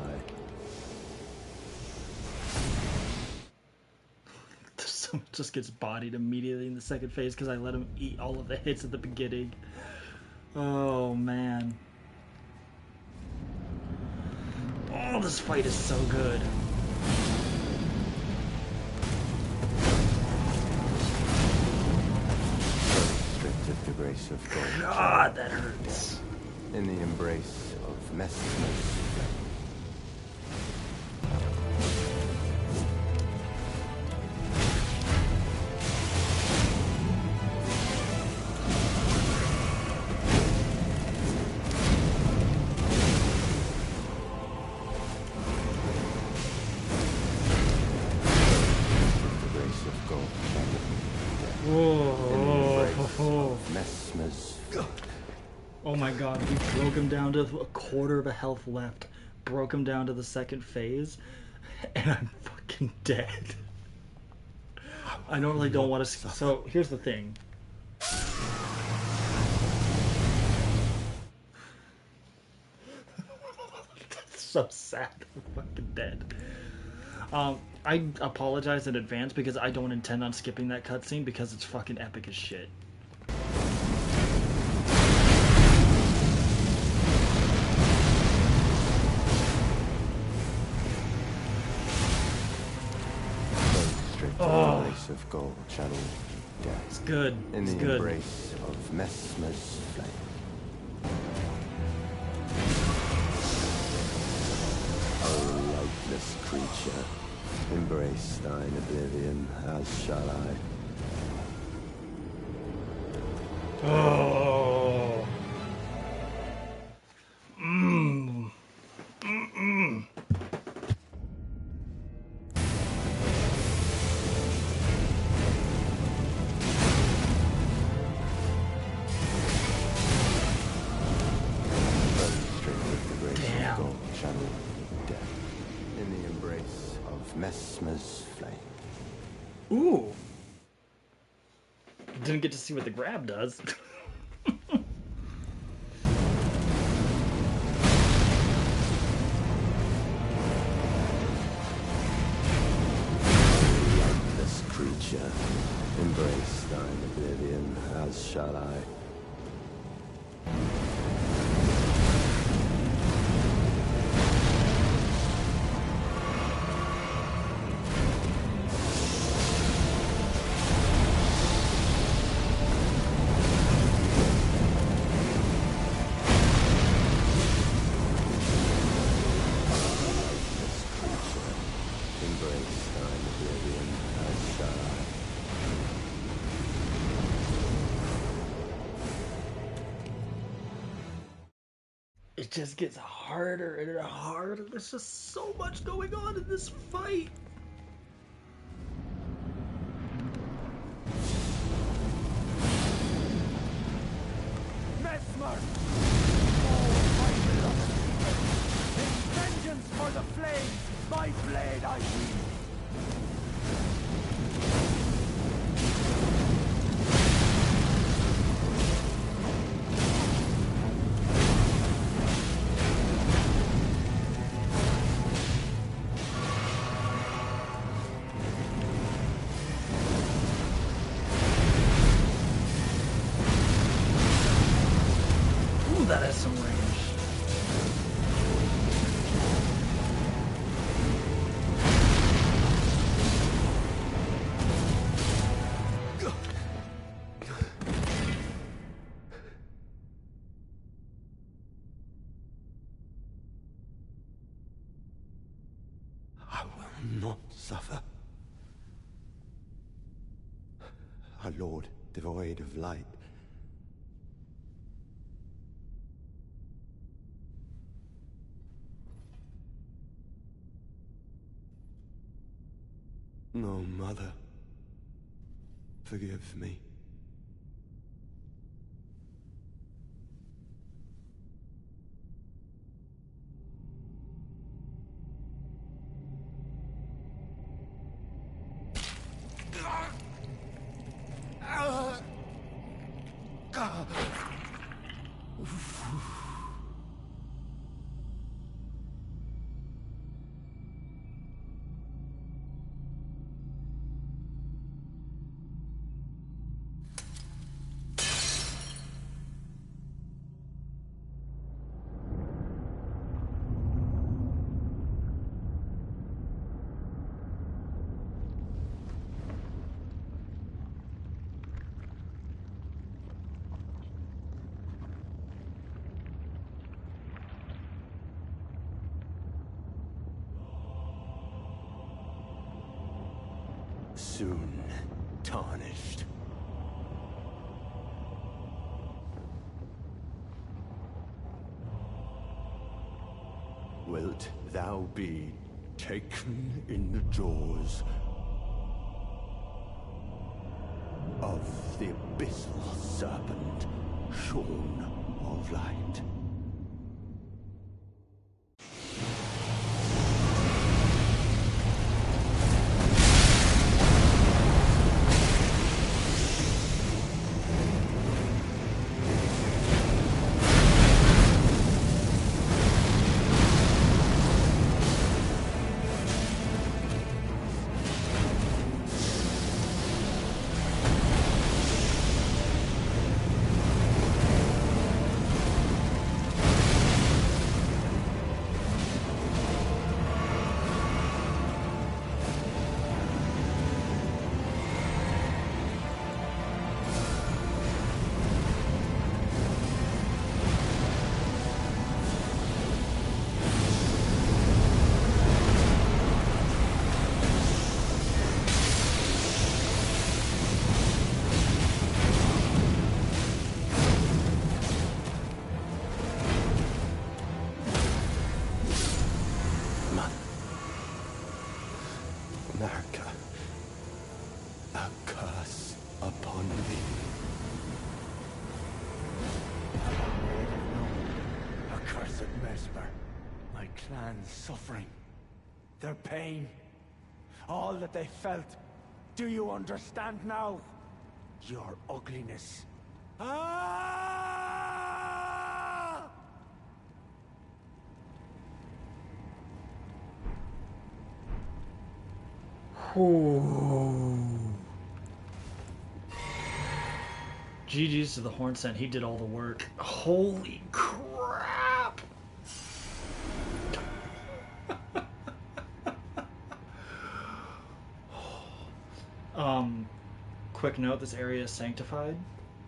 Someone just gets bodied immediately in the second phase because I let him eat all of the hits at the beginning. Oh man. Oh, this fight is so good. Restricted the grace of God. God, that hurts. In the embrace of Messmer's flame. Oh my god, we broke him down to a quarter of a health left. Broke him down to the second phase, and I'm fucking dead. I normally don't want to. So here's the thing. That's so sad. I'm fucking dead. I apologize in advance because I don't intend on skipping that cutscene because it's fucking epic as shit. Oh, grace of gold channel death. It's good. In it's the good. embrace of Messmer's flame. Oh, lifeless creature, embrace thine oblivion, as shall I. Oh. Channel death in the embrace of Messmer's flame. Ooh. Didn't get to see what the grab does. This creature, embrace thine oblivion, as shall I. Embrace thine oblivion, as shall I. It just gets harder and harder. There's just so much going on in this fight. Mesmer! Oh, my beloved people! In vengeance for the flames, my blade I wield! Ooh, that has some range. I will not suffer. A lord devoid of light. No, mother. Forgive me. Soon tarnished. Wilt thou be taken in the jaws of the abyssal serpent, shorn of light? America, a curse upon thee. Accursed Mesmer, my clan's suffering, their pain, all that they felt, Do you understand now? Your ugliness. Ah! Ooh. GG's to the Horn Scent. He did all the work. Holy crap! Quick note, this area is sanctified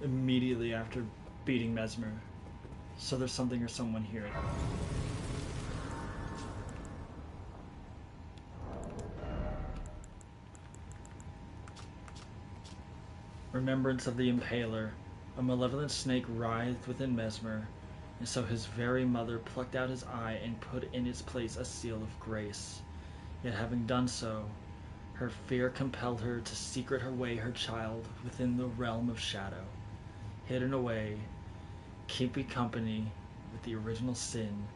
immediately after beating Mesmer. So there's something or someone here. Remembrance of the Impaler. A malevolent snake writhed within Mesmer, and so his very mother plucked out his eye and put in its place a seal of grace. Yet having done so, her fear compelled her to secret her way her child within the realm of shadow, hidden away, keeping company with the original sin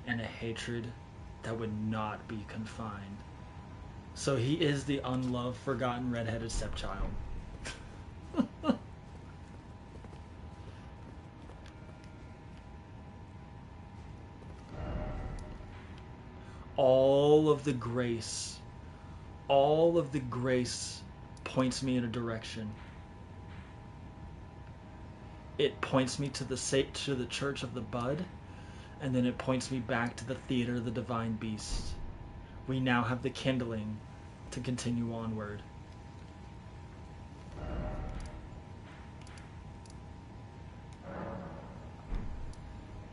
and a hatred that would not be confined. So he is the unloved, forgotten, red-headed stepchild. all of the grace points me in a direction. It points me to the Church of the Bud, and then it points me back to the Theater of the Divine Beast. We now have the kindling to continue onward.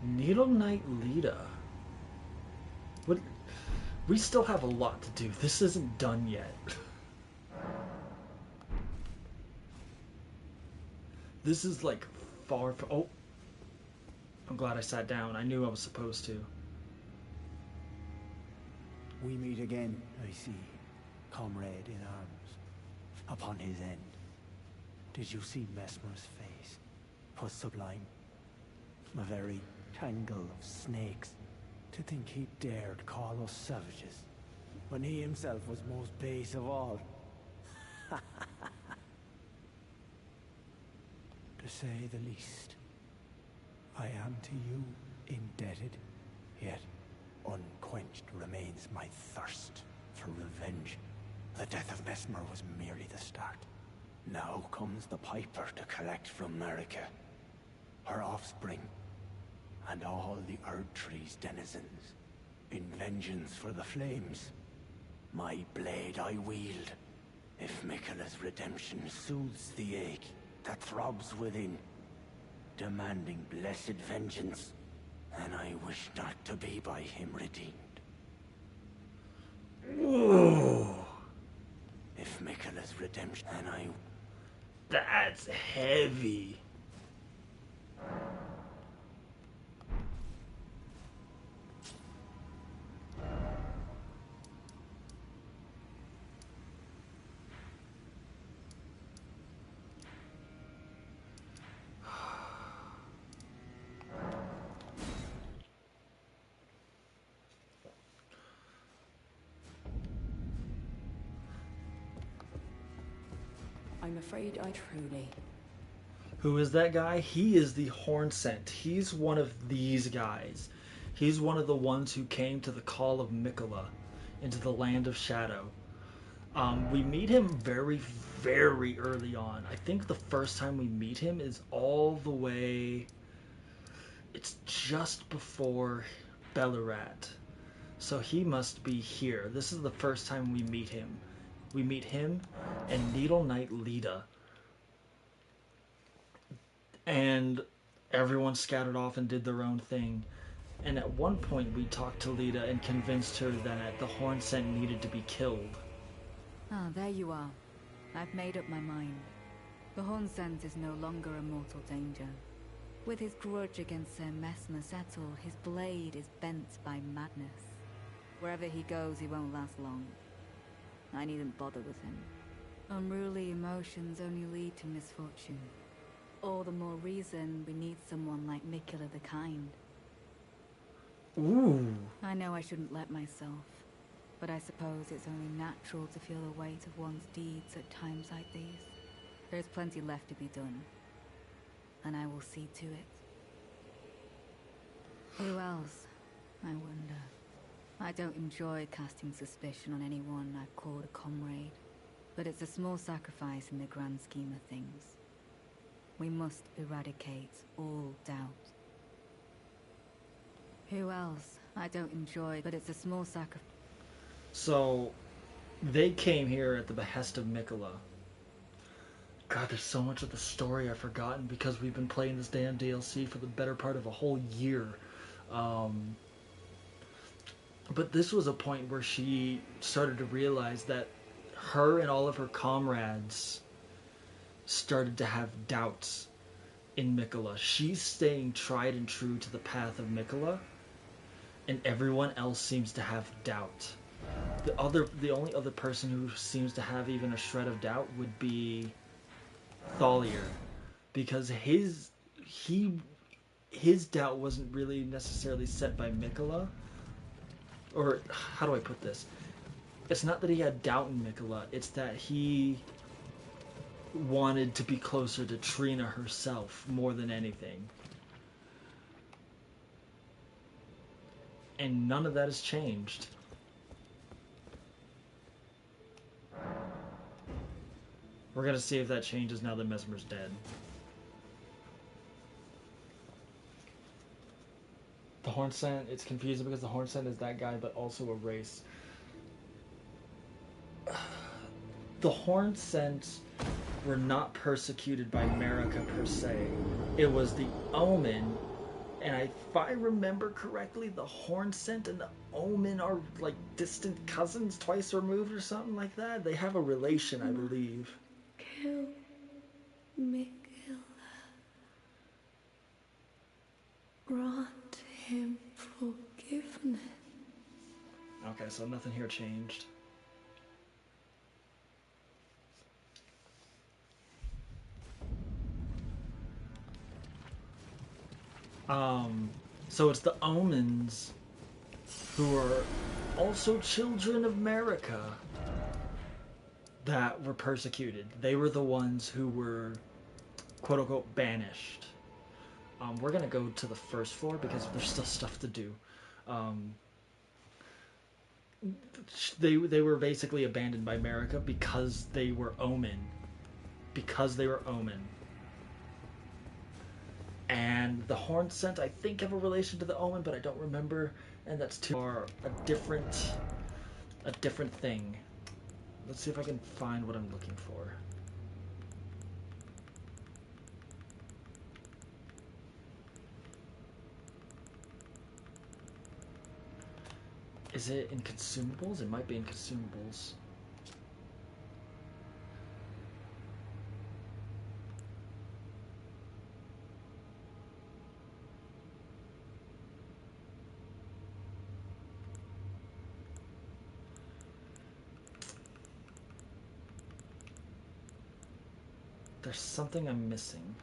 Needle Knight Lita. What? We still have a lot to do. This isn't done yet. This is like far from... Oh. I'm glad I sat down. I knew I was supposed to. We meet again, I see, comrade in arms, upon his end. Did you see Mesmer's face? 'Twas sublime. A very tangle of snakes. To think he dared call us savages, when he himself was most base of all. To say the least, I am to you indebted, yet unquenched remains my thirst for revenge. The death of Mesmer was merely the start. Now comes the Piper to collect from Marika, her offspring, and all the Erdtree's denizens, in vengeance for the flames. My blade I wield, if Miquella's redemption soothes the ache that throbs within, demanding blessed vengeance, and I wish not to be by him redeemed. Ooh. If Miquella's redemption, and I... That's heavy. I'm afraid I truly... Who is that guy? He is the Horn Scent. He's one of these guys. He's one of the ones who came to the call of Miquella into the land of shadow. We meet him very, very early on. I think the first time we meet him is all the way... It's just before Belurat. So he must be here. This is the first time we meet him. We meet him and Needle Knight Lita. And everyone scattered off and did their own thing. And at one point we talked to Lita and convinced her that the Horn Scent needed to be killed. Ah, there you are. I've made up my mind. The Hornsent is no longer a mortal danger. With his grudge against Sir Mesmer settled, his blade is bent by madness. Wherever he goes, he won't last long. I needn't bother with him. Unruly emotions only lead to misfortune. All the more reason we need someone like Miquella the Kind. Ooh. I know I shouldn't let myself, but I suppose it's only natural to feel the weight of one's deeds at times like these. There's plenty left to be done, and I will see to it. Who else, I wonder? I don't enjoy casting suspicion on anyone I've called a comrade, but it's a small sacrifice in the grand scheme of things. We must eradicate all doubt. Who else? I don't enjoy, but it's a small sacrifice. So, they came here at the behest of Mikola. God, there's so much of the story I've forgotten because we've been playing this damn DLC for the better part of a whole year. But this was a point where she started to realize that her and all of her comrades started to have doubts in Mikola. She's staying tried and true to the path of Mikola, and everyone else seems to have doubt. The only other person who seems to have even a shred of doubt would be Thalia, because his doubt wasn't really necessarily set by Mikola. Or, how do I put this? It's not that he had doubt in Mikola, it's that he wanted to be closer to Trina herself more than anything. And none of that has changed. We're gonna see if that changes now that Mesmer's dead. The Horn Scent, it's confusing because the Horn Scent is that guy, but also a race. The Horn Scent were not persecuted by Marika per se. It was the Omen, and if I remember correctly, the Horn Scent and the Omen are like distant cousins, twice removed or something like that. They have a relation, I believe. Kill Mikola. Grant him forgiveness. Okay, so nothing here changed. So it's the Omens who are also children of Marika that were persecuted. They were the ones who were quote-unquote banished. We're gonna go to the first floor because there's still stuff to do. They were basically abandoned by Marika because they were Omen. Because they were Omen. And the Horn Scent, I think, have a relation to the Omen, but I don't remember. And that's a different thing. Let's see if I can find what I'm looking for. Is it in consumables? It might be in consumables. There's something I'm missing.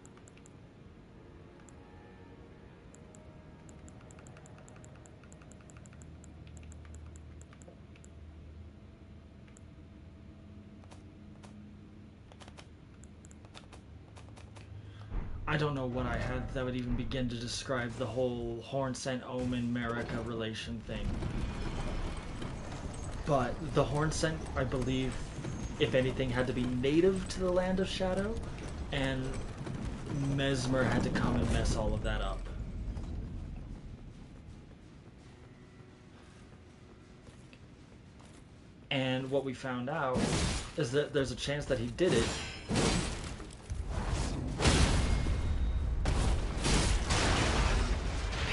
I don't know what I had that would even begin to describe the whole Horn Scent Omen Marika relation thing. But the Horn Scent, I believe, if anything, had to be native to the Land of Shadow, and Mesmer had to come and mess all of that up. And what we found out is that there's a chance that he did it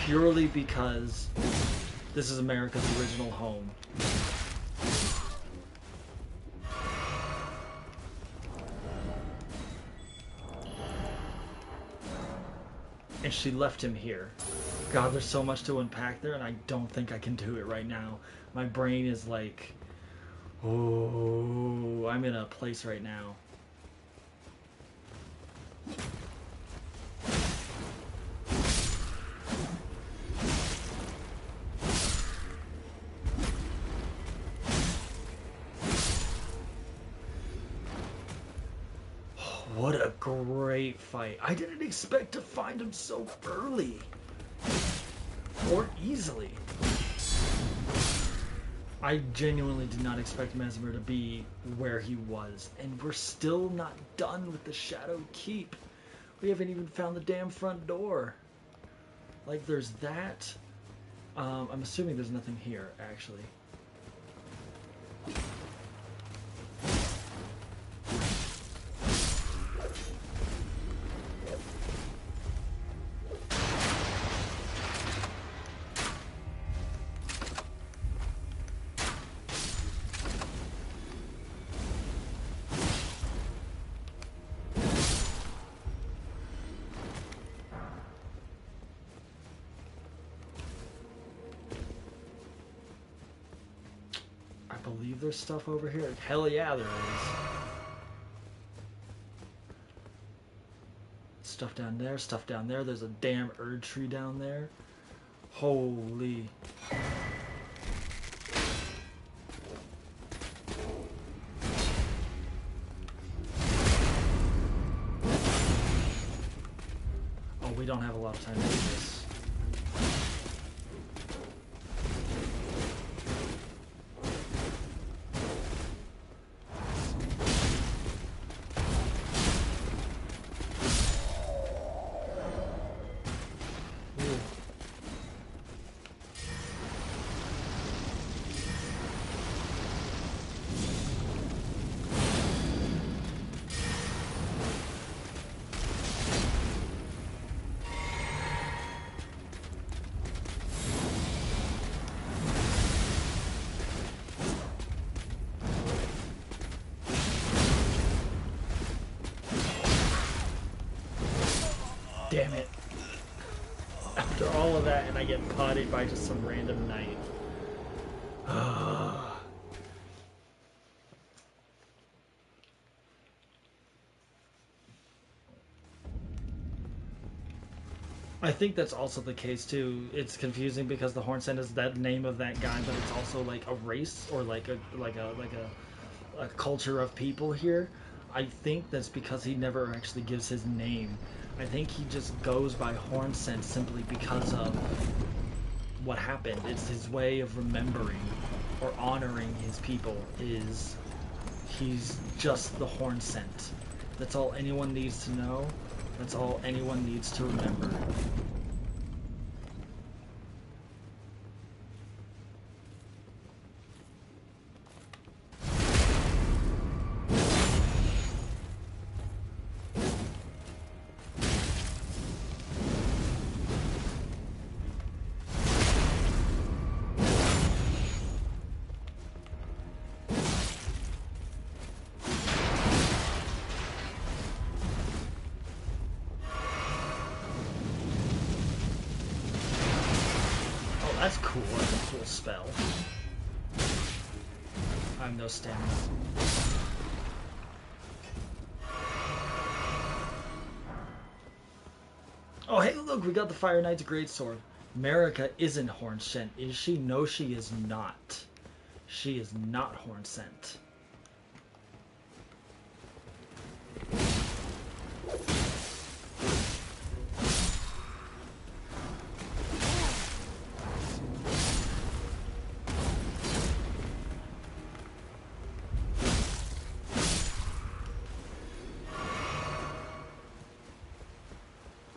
purely because this is America's original home. And she left him here. God, there's so much to unpack there, and I don't think I can do it right now. My brain is like, oh, I'm in a place right now. What a great fight. I didn't expect to find him so early. Or easily. I genuinely did not expect Mesmer to be where he was. And we're still not done with the Shadow Keep. We haven't even found the damn front door. Like, there's that. I'm assuming there's nothing here, actually. I believe there's stuff over here. Hell yeah, there is. Stuff down there, stuff down there. There's a damn Erd tree down there. Holy. Oh, we don't have a lot of time to do this. Damn it. After all of that, and I get potted by just some random knight. I think that's also the case too. It's confusing because the Hornsent is that name of that guy, but it's also like a race or like a culture of people here. I think that's because he never actually gives his name. I think he just goes by Hornsent simply because of what happened. It's his way of remembering or honoring his people. Is he's just the Hornsent. That's all anyone needs to know. That's all anyone needs to remember. That's cool. That's a cool spell. I have no stamina. Oh, hey, look, we got the Fire Knight's Greatsword. Marika isn't Hornsent, is she? No, she is not. She is not Hornsent.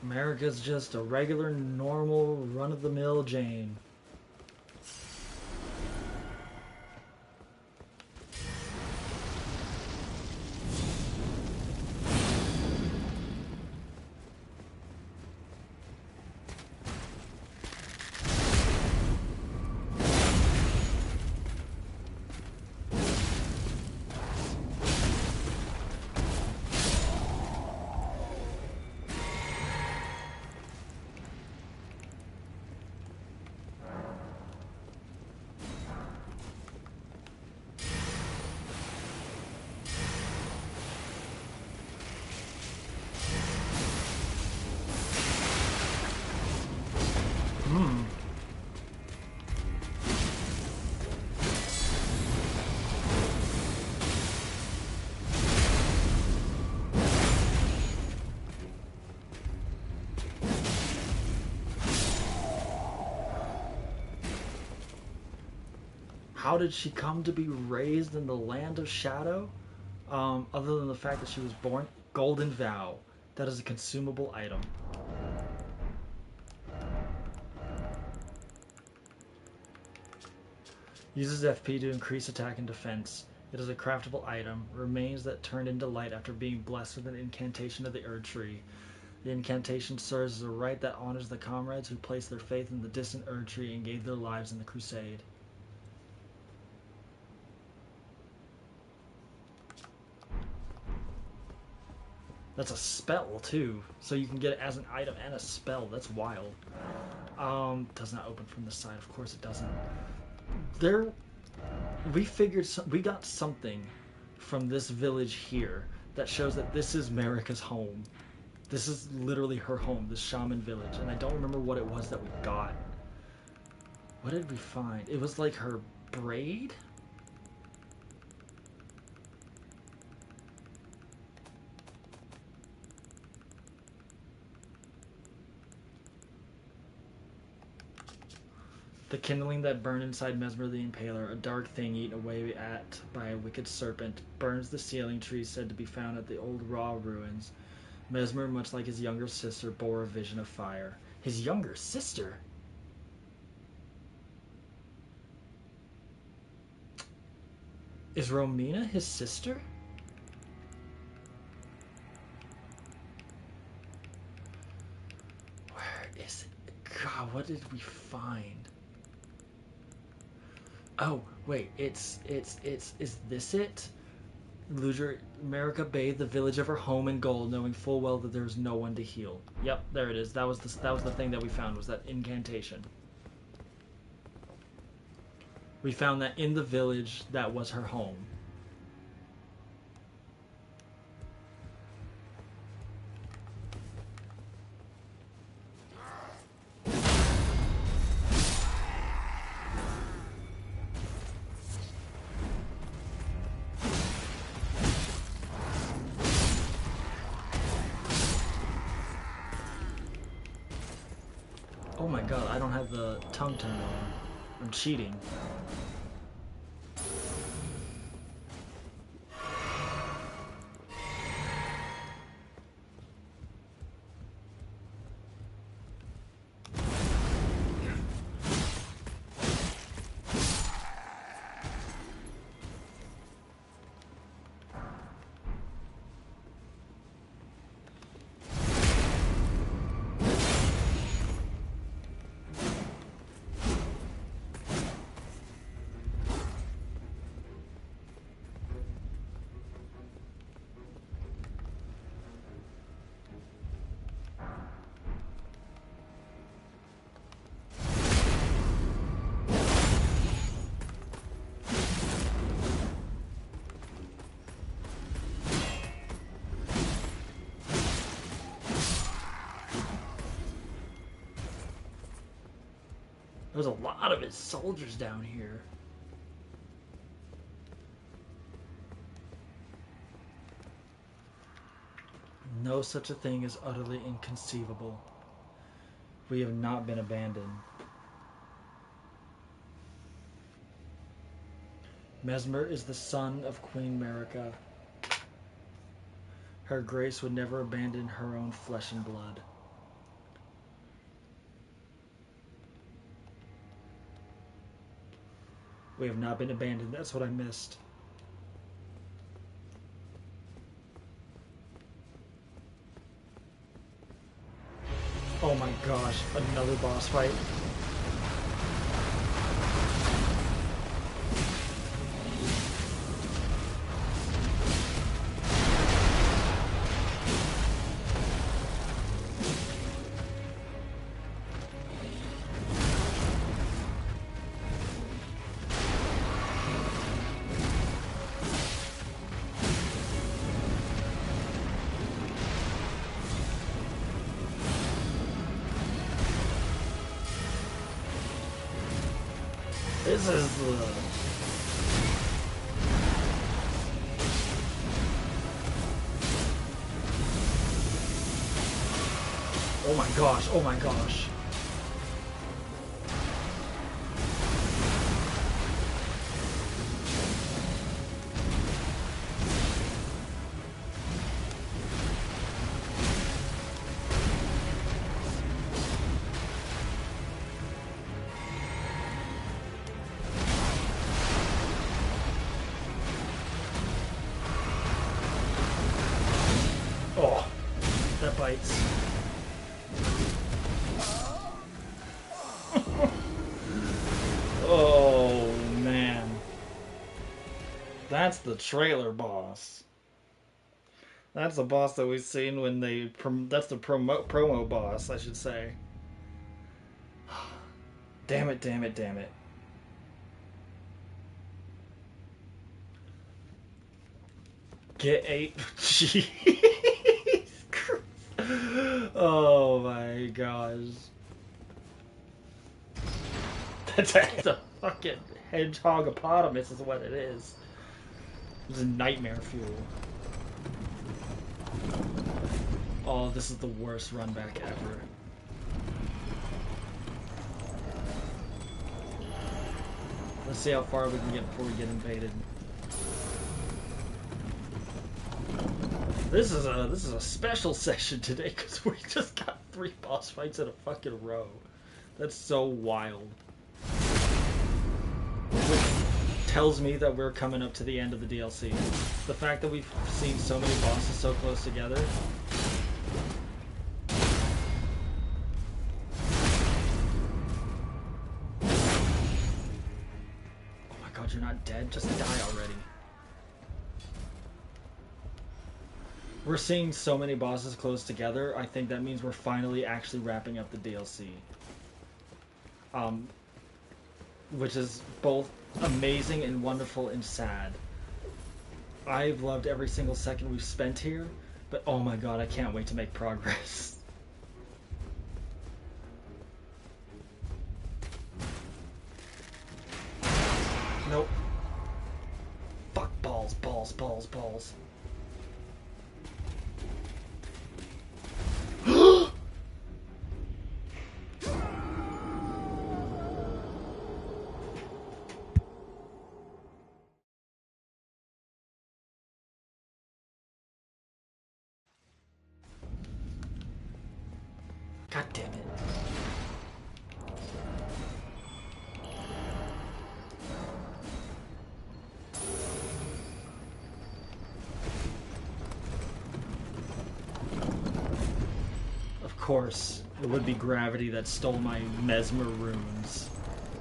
America's just a regular, normal, run-of-the-mill Jane. How did she come to be raised in the land of shadow? Other than the fact that she was born, golden vow. That is a consumable item. Uses FP to increase attack and defense. It is a craftable item. Remains that turned into light after being blessed with an incantation of the Erd Tree. The incantation serves as a rite that honors the comrades who placed their faith in the distant Erd Tree and gave their lives in the crusade. That's a spell too, so you can get it as an item and a spell. That's wild. Does not open from the side. Of course it doesn't. We got something from this village here that shows that this is Marika's home. This is literally her home, this shaman village, and I don't remember what it was that we got. What did we find? It was like her braid? The kindling that burned inside Mesmer the Impaler, a dark thing eaten away at by a wicked serpent, burns the sealing tree said to be found at the old Ra ruins. Mesmer, much like his younger sister, bore a vision of fire. His younger sister? Is Romina his sister? Where is it? God, what did we find? Oh, wait, is this it? Marika bathed the village of her home in gold, knowing full well that there was no one to heal. Yep, there it is. That was the thing that we found, was that incantation. We found that in the village that was her home. Oh my god, I don't have the tongue turned on. I'm cheating. There's a lot of his soldiers down here. No such a thing is utterly inconceivable. We have not been abandoned. Mesmer is the son of Queen Marika. Her grace would never abandon her own flesh and blood. We have not been abandoned. That's what I missed. Oh my gosh, another boss fight. This is oh my gosh, oh my gosh. fights. Oh man, that's the trailer boss. That's the boss that we've seen when they. That's the promo boss, I should say. Damn it! Damn it! Damn it! Get 8. Jeez. Oh my gosh. That's a fucking hedgehogopotamus is what it is. It's a nightmare fuel. Oh, this is the worst run back ever. Let's see how far we can get before we get invaded. This is a special session today because we just got 3 boss fights in a fucking row. That's so wild. Which tells me that we're coming up to the end of the DLC. The fact that we've seen so many bosses so close together. Oh my god, you're not dead? Just die already. We're seeing so many bosses close together. I think that means we're finally actually wrapping up the DLC. Which is both amazing and wonderful and sad. I've loved every single second we've spent here, but oh my god, I can't wait to make progress. Nope. Fuck balls, balls, balls, balls. God damn it. Of course, it would be gravity that stole my mesmer runes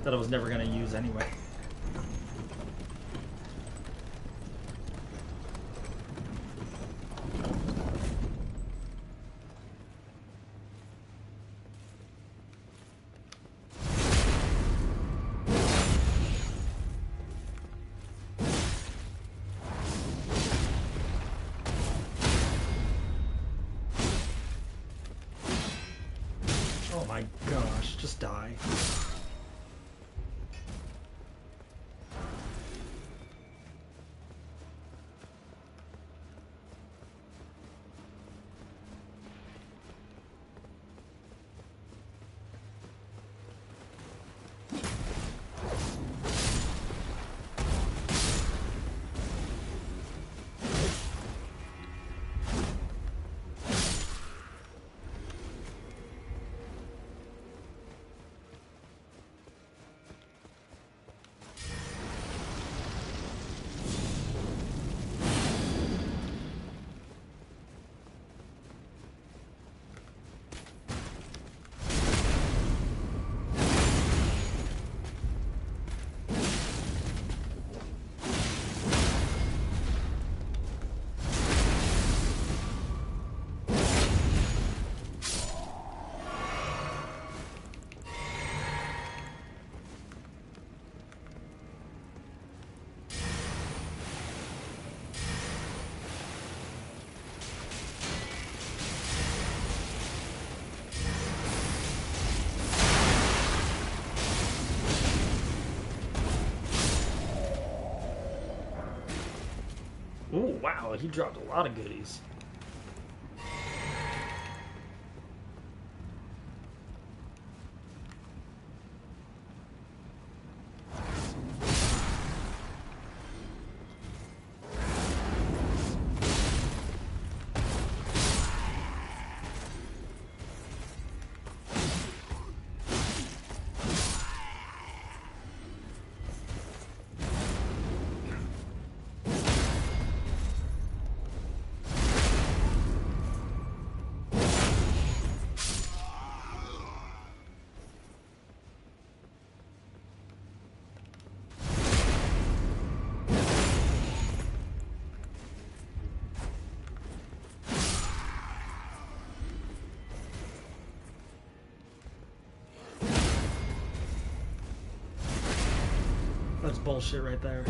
that I was never going to use anyway. Oh my gosh, just die. Ooh, wow, he dropped a lot of goodies. bullshit right there.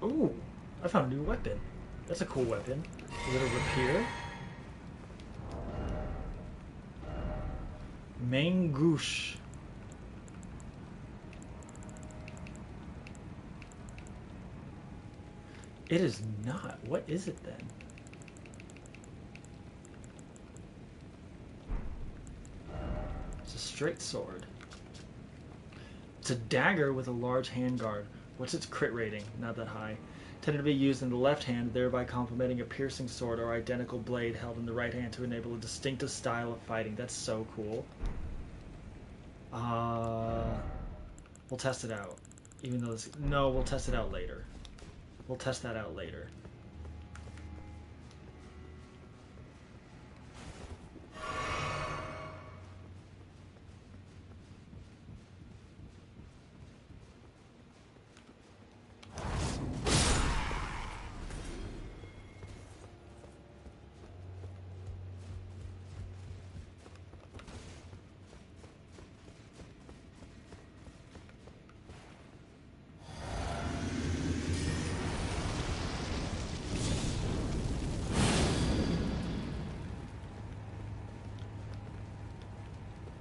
Ooh, I found a new weapon. That's a cool weapon. Is it a rapier? Mangouche. It is not. What is it then? It's a straight sword. It's a dagger with a large handguard. What's its crit rating? Not that high. Tended to be used in the left hand, thereby complementing a piercing sword or identical blade held in the right hand to enable a distinctive style of fighting. That's so cool. We'll test it out. Even though this... No, we'll test it out later. We'll test that out later.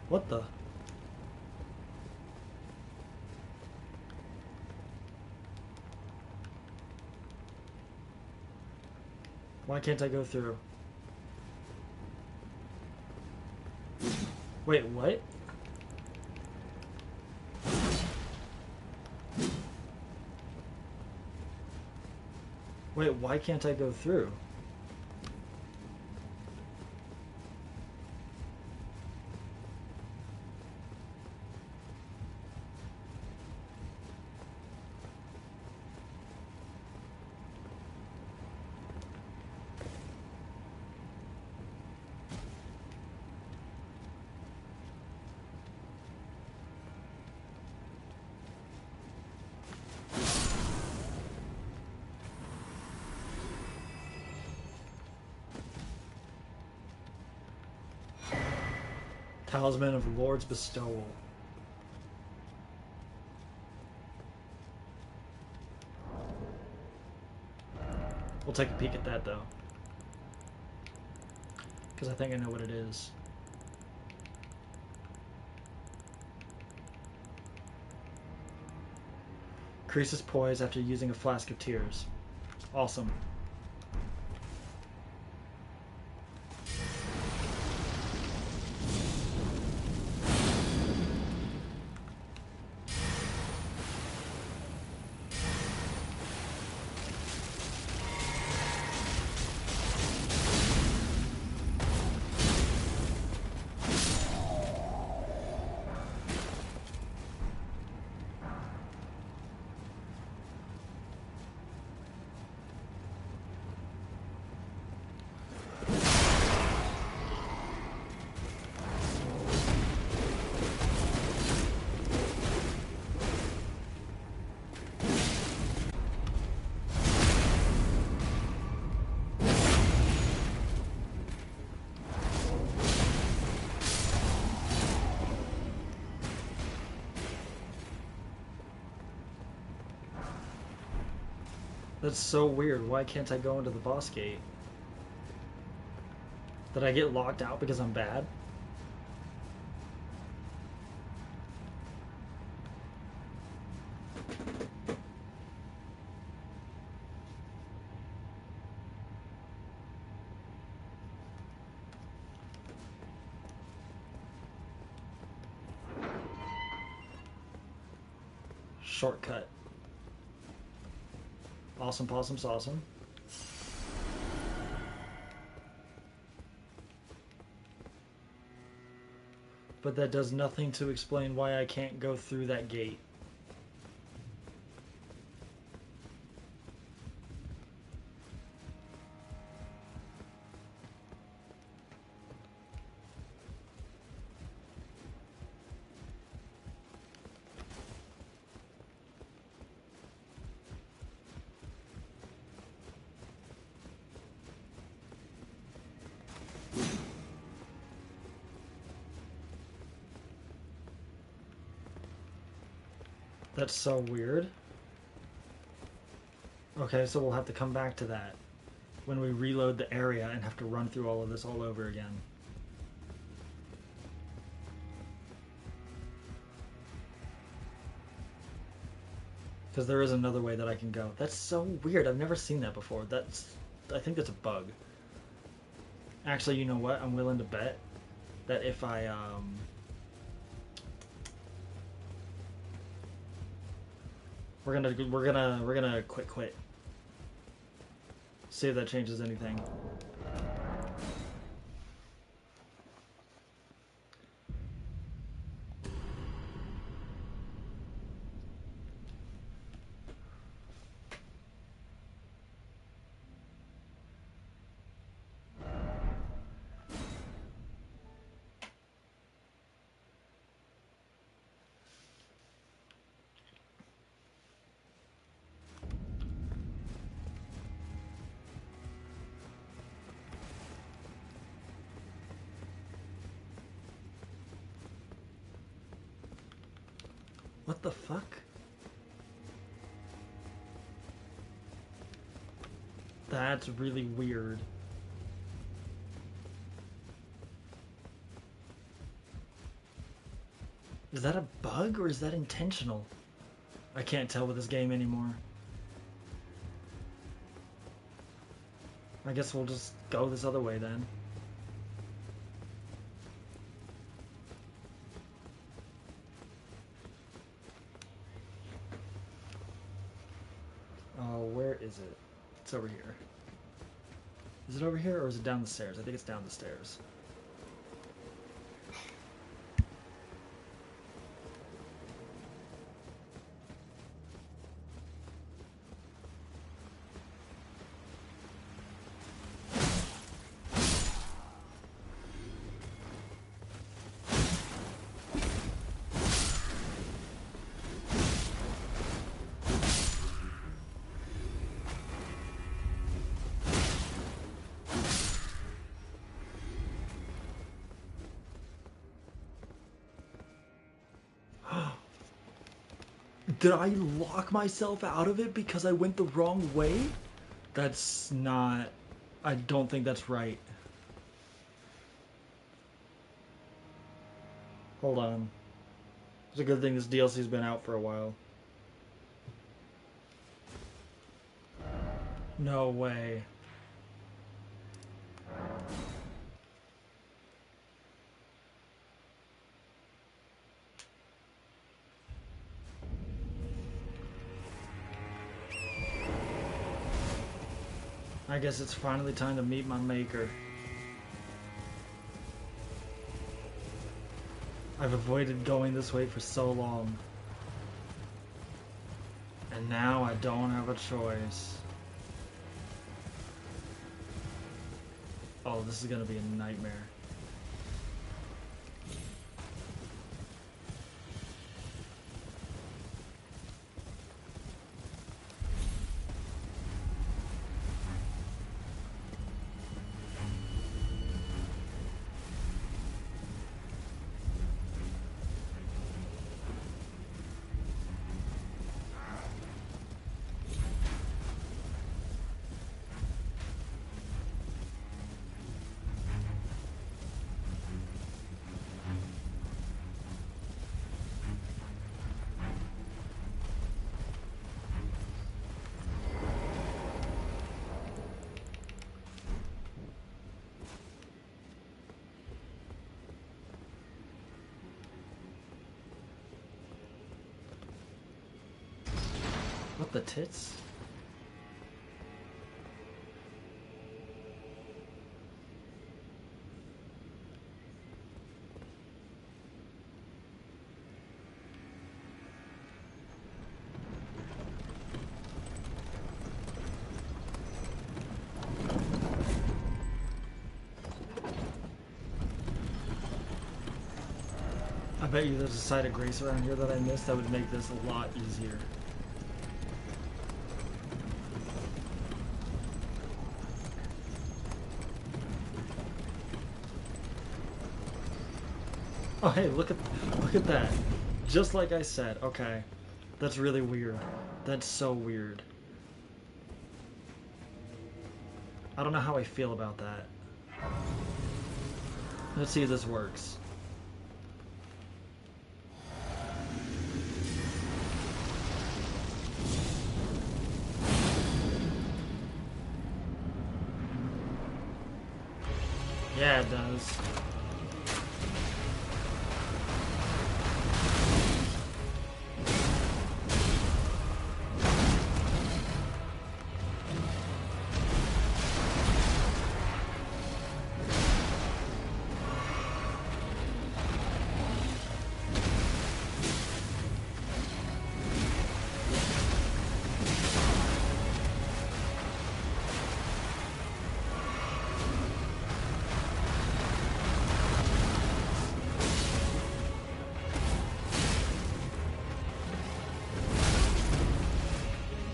What the? Why can't I go through? Wait, what? Wait, why can't I go through? Talisman of Lord's Bestowal. We'll take a peek at that, though. Because I think I know what it is. Increases poise after using a flask of tears. Awesome. That's so weird. Why can't I go into the boss gate? Did I get locked out because I'm bad? Shortcut. Awesome, possum, awesome. But that does nothing to explain why I can't go through that gate. That's so weird. Okay, so we'll have to come back to that when we reload the area and have to run through all of this all over again. Because there is another way that I can go. That's so weird. I've never seen that before. I think that's a bug. Actually, you know what? I'm willing to bet that if I we're gonna quit. See if that changes anything. What the fuck? That's really weird. Is that a bug or is that intentional? I can't tell with this game anymore. I guess we'll just go this other way then. Oh, where is it? It's over here. Is it over here or is it down the stairs? I think it's down the stairs. Did I lock myself out of it because I went the wrong way? That's not... I don't think that's right. Hold on. It's a good thing this DLC's been out for a while. No way. I guess it's finally time to meet my maker. I've avoided going this way for so long. And now I don't have a choice. Oh, this is gonna be a nightmare. What the tits? I bet you there's a side of grace around here that I missed that would make this a lot easier. Oh hey, look at that. Just like I said. Okay. That's really weird. That's so weird. I don't know how I feel about that. Let's see if this works. Yeah, it does.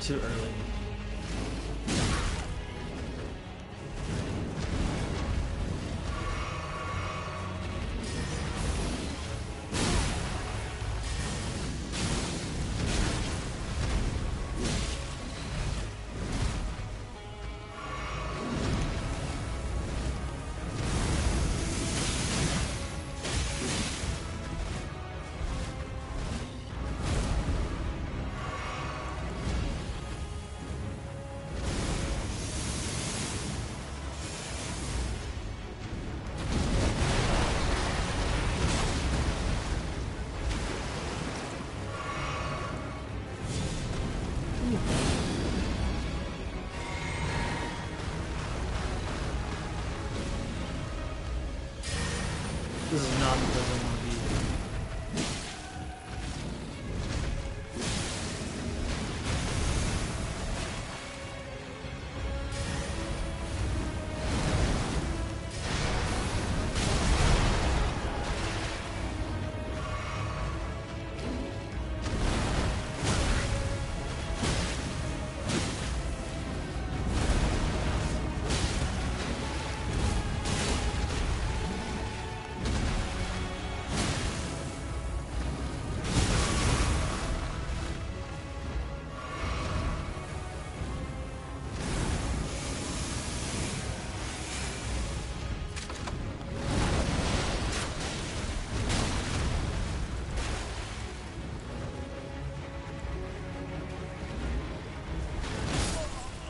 Too early. This is not the place I want to be.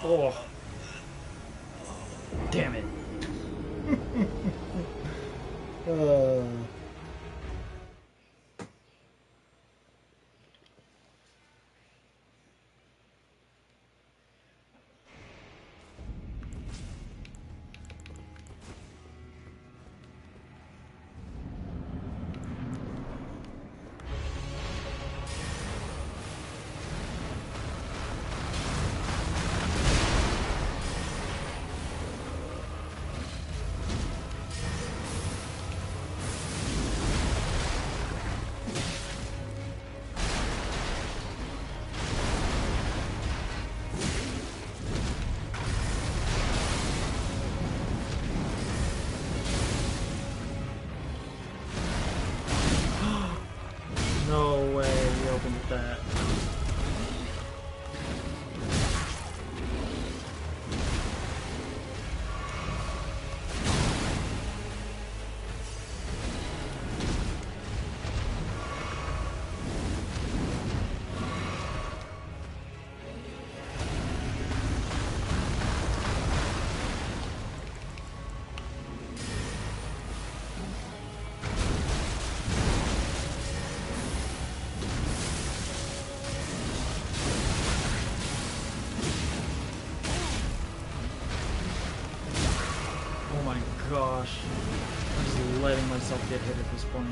Oh. Damn it. No way we opened with that. Gosh, I'm just letting myself get hit at this point.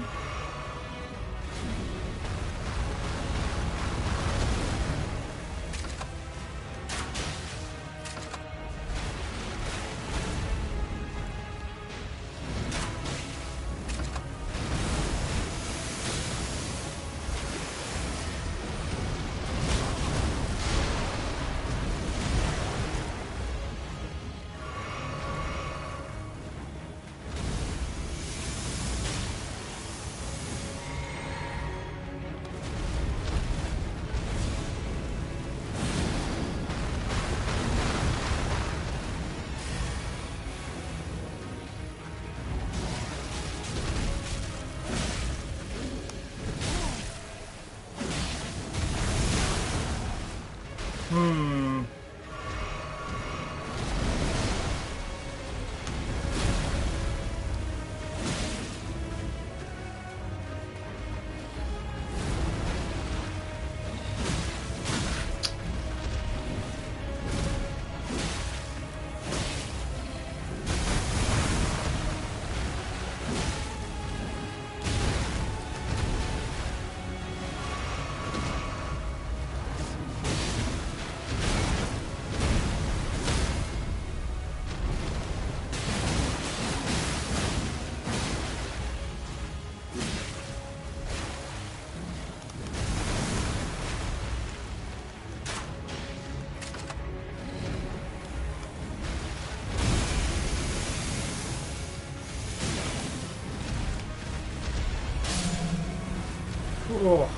Oh.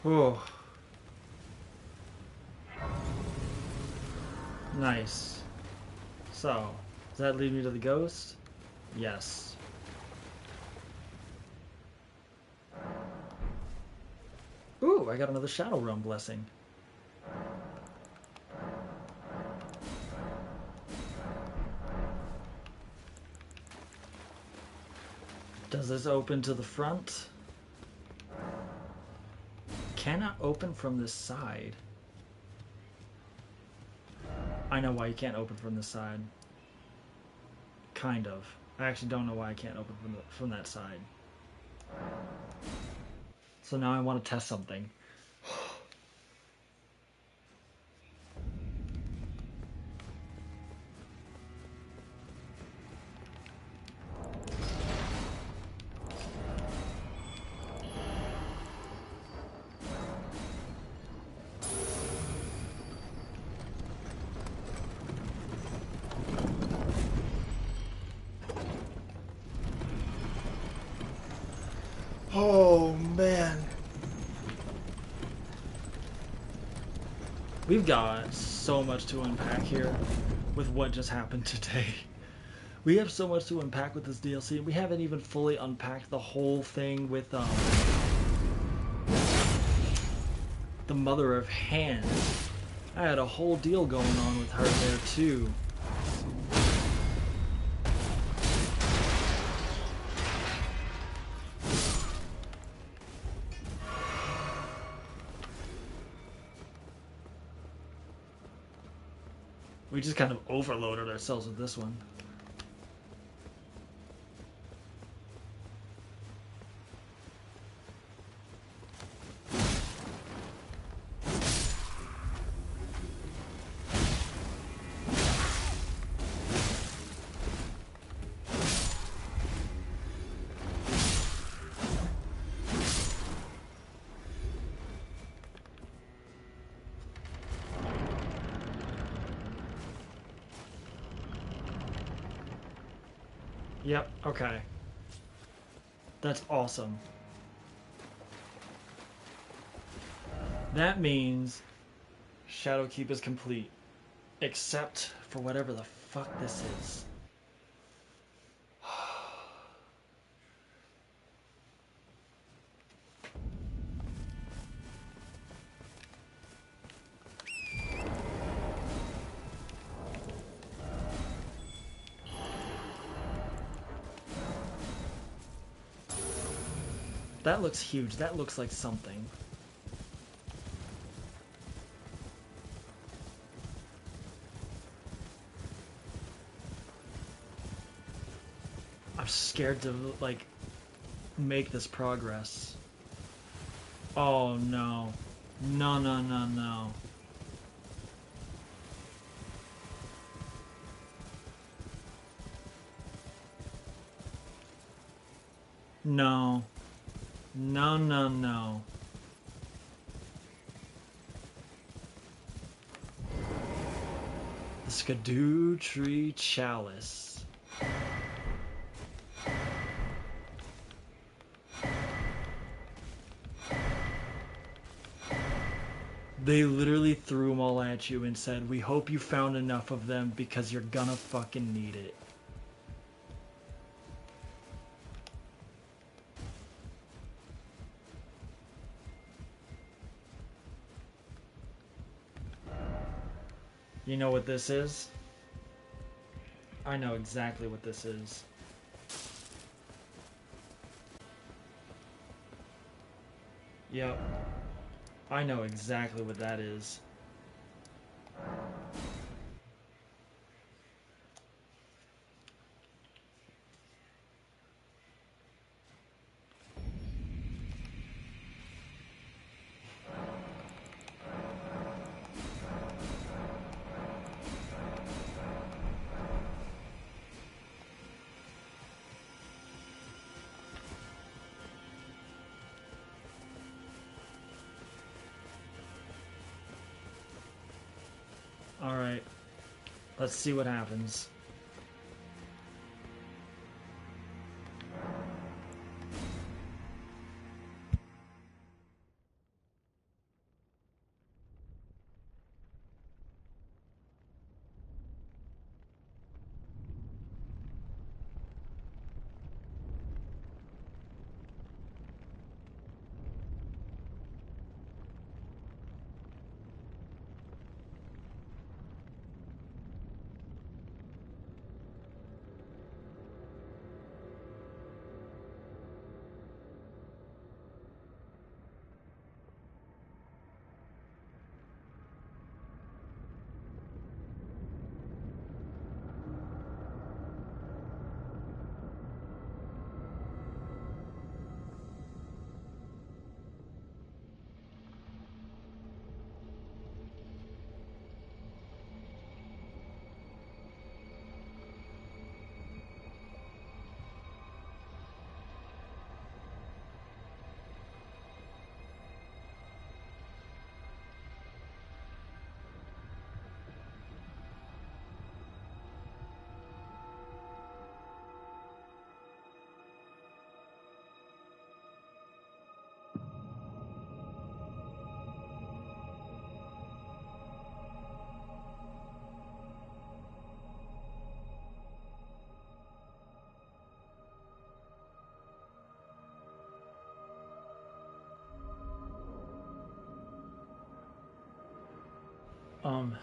Oh. Nice. So, does that lead me to the ghost? Yes. Ooh, I got another Shadow Realm blessing. Does this open to the front? Cannot open from this side. I know why you can't open from this side. Kind of. I actually don't know why I can't open from that side. So now I want to test something. Oh man. We've got so much to unpack here with what just happened today. We have so much to unpack with this DLC. We haven't even fully unpacked the whole thing with the Mother of Hand. I had a whole deal going on with her there too. We just kind of overloaded ourselves with this one. Yep, okay. That's awesome. That means Shadowkeep is complete. Except for whatever the fuck this is. That looks huge. That looks like something. I'm scared to, like, make this progress. Oh, no. No, no, no, no. No. No, no, no. The Skidoo Tree Chalice. They literally threw them all at you and said, "We hope you found enough of them because you're gonna fucking need it." You know what this is? I know exactly what this is. Yep. I know exactly what that is. Let's see what happens.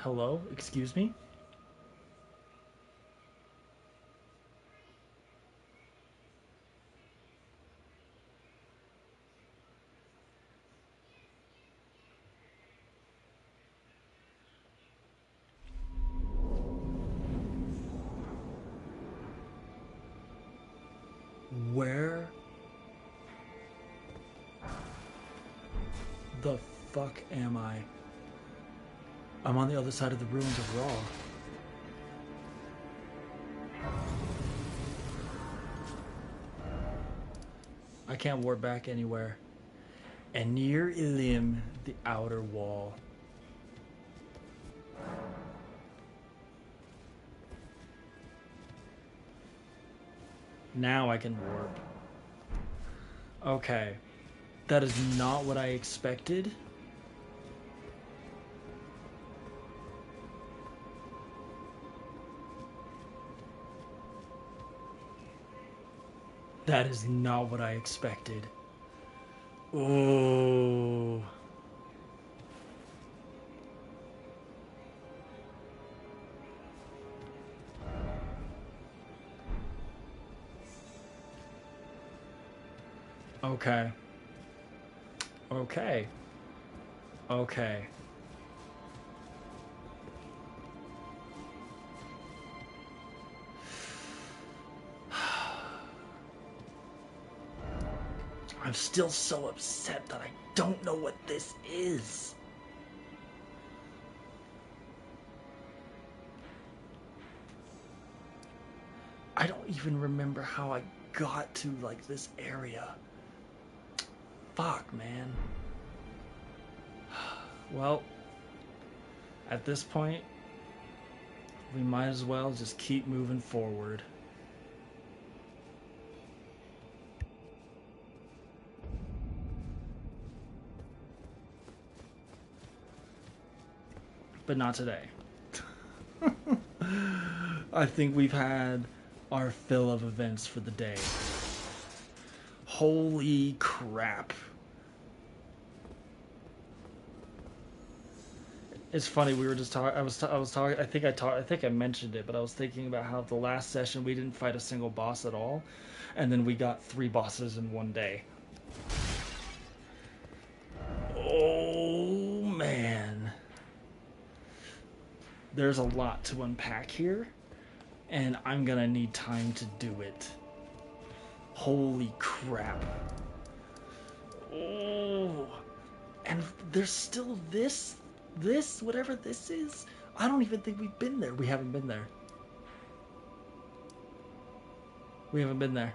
Hello? Excuse me? Where the fuck am I? I'm on the other side of the ruins of Raw. I can't warp back anywhere. And near Ilium, the outer wall. Now I can warp. Okay. That is not what I expected. That is not what I expected. Oh. Okay. Okay. Okay. I'm still so upset that I don't know what this is. I don't even remember how I got to, like, this area. Fuck, man. Well, at this point, we might as well just keep moving forward. But not today. I think we've had our fill of events for the day. Holy crap. It's funny, we were just talking, I was talking, I think I mentioned it, but I was thinking about how the last session we didn't fight a single boss at all, and then we got 3 bosses in one day. Oh, man. There's a lot to unpack here, and I'm gonna need time to do it. Holy crap. Oh, and there's still this, whatever this is. I don't even think we've been there. We haven't been there. We haven't been there.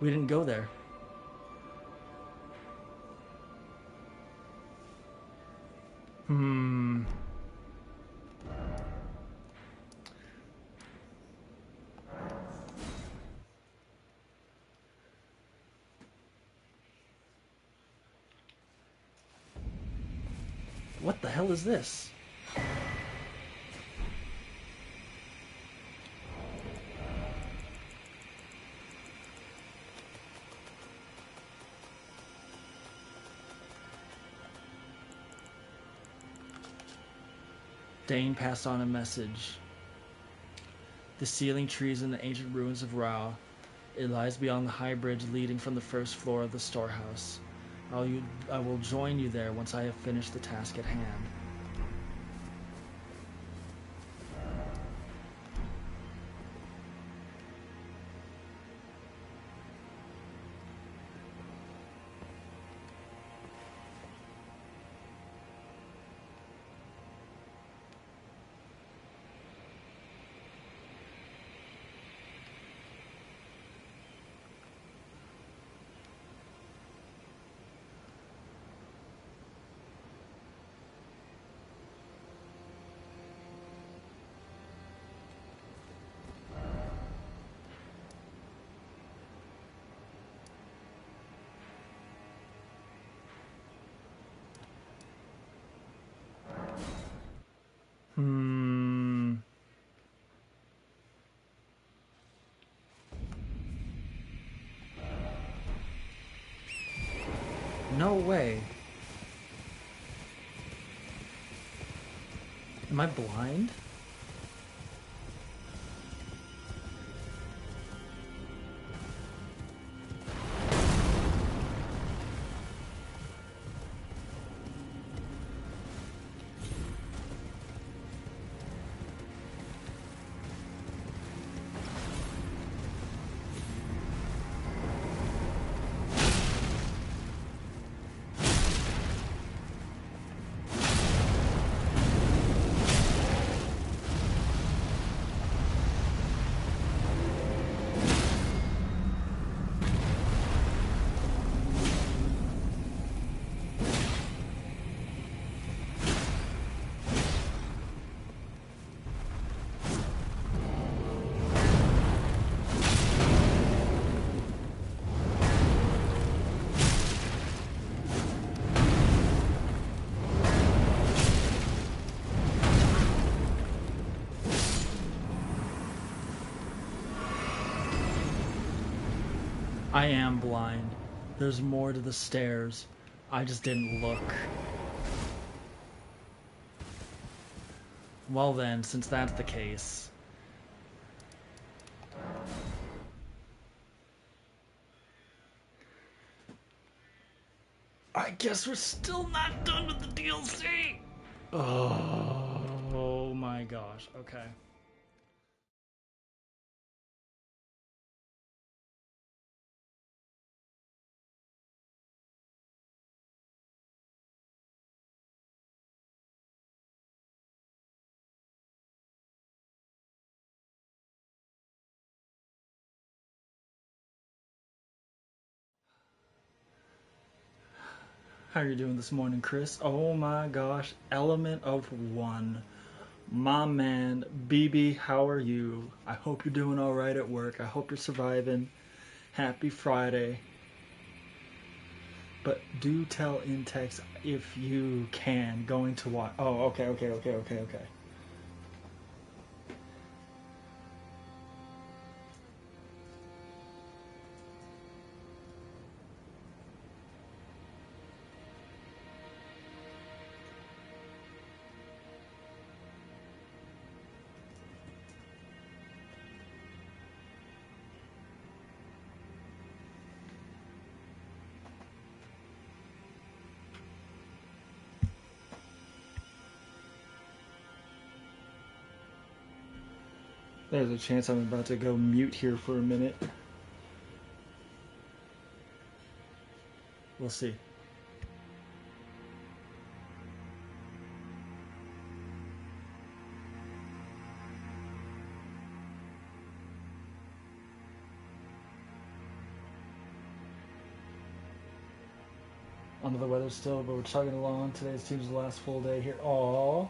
We didn't go there. What the hell is this? Dane passed on a message. The ceiling trees in the ancient ruins of Rao. It lies beyond the high bridge leading from the first floor of the storehouse. I will join you there once I have finished the task at hand. No way. Am I blind? I am blind. There's more to the stairs. I just didn't look. Well then, since that's the case... I guess we're still not done with the DLC! Oh my gosh, okay. How are you doing this morning, Chris? Oh my gosh, Element of One. My man, BB, how are you? I hope you're doing alright at work. I hope you're surviving. Happy Friday. But do tell in text if you can going to watch. Oh, okay. There's a chance I'm about to go mute here for a minute. We'll see. Under the weather still, but we're chugging along. Today seems the last full day here. Aww.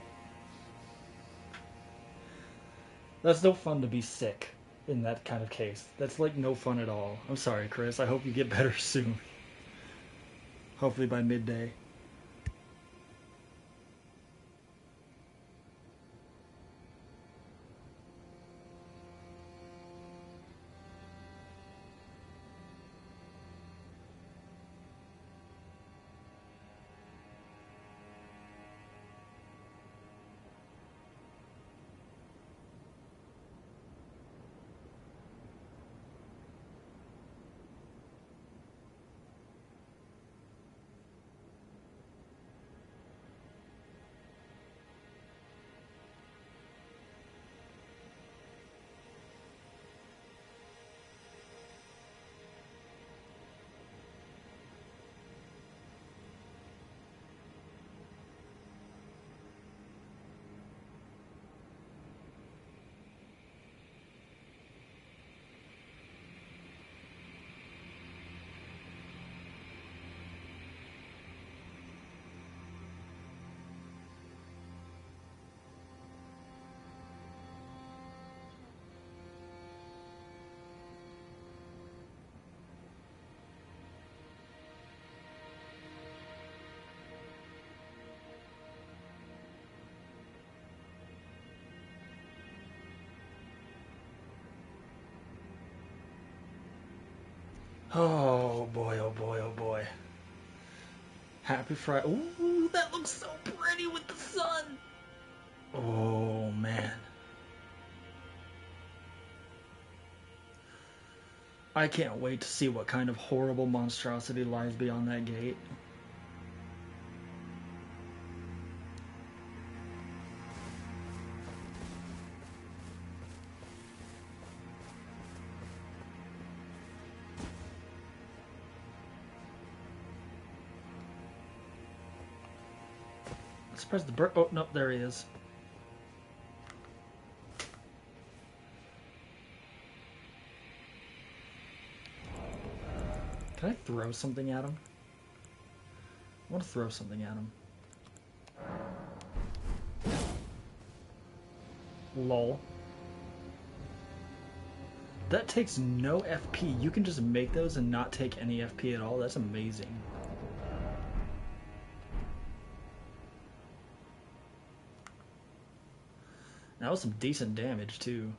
That's no fun to be sick in that kind of case. That's like no fun at all. I'm sorry, Chris. I hope you get better soon. Hopefully by midday. Oh boy, oh boy, oh boy. Happy Friday. Ooh, that looks so pretty with the sun. Oh man. I can't wait to see what kind of horrible monstrosity lies beyond that gate. Let's press the oh, no, there he is. Can I throw something at him? I want to throw something at him. Lol. That takes no FP. You can just make those and not take any FP at all. That's amazing. That was some decent damage too.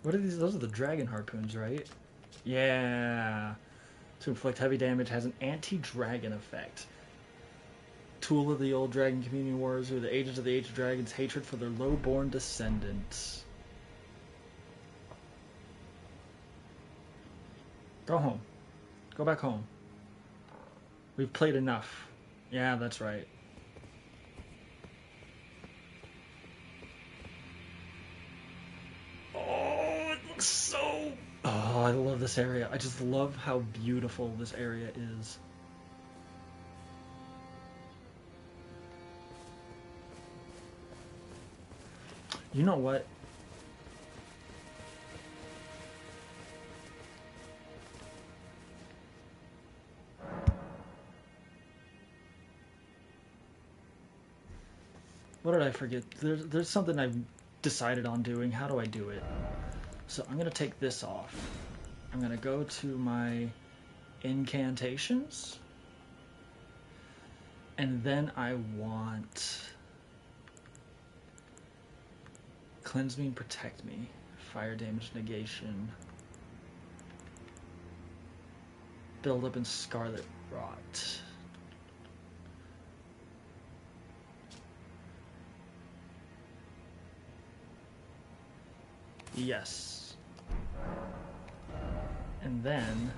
What are these? Those are the dragon harpoons, right? Yeah. To inflict heavy damage has an anti-dragon effect. Tool of the old dragon community wars are the agents of the age of dragons' hatred for their low-born descendants. Go home. Go back home. We've played enough. Yeah, that's right. Oh, it looks so... Oh, I love this area. I just love how beautiful this area is. You know what? What did I forget? There's something I've decided on doing. How do I do it? So I'm going to take this off. I'm going to go to my incantations. And then I want cleanse me and protect me. Fire damage negation. Build up in scarlet rot. Yes. And then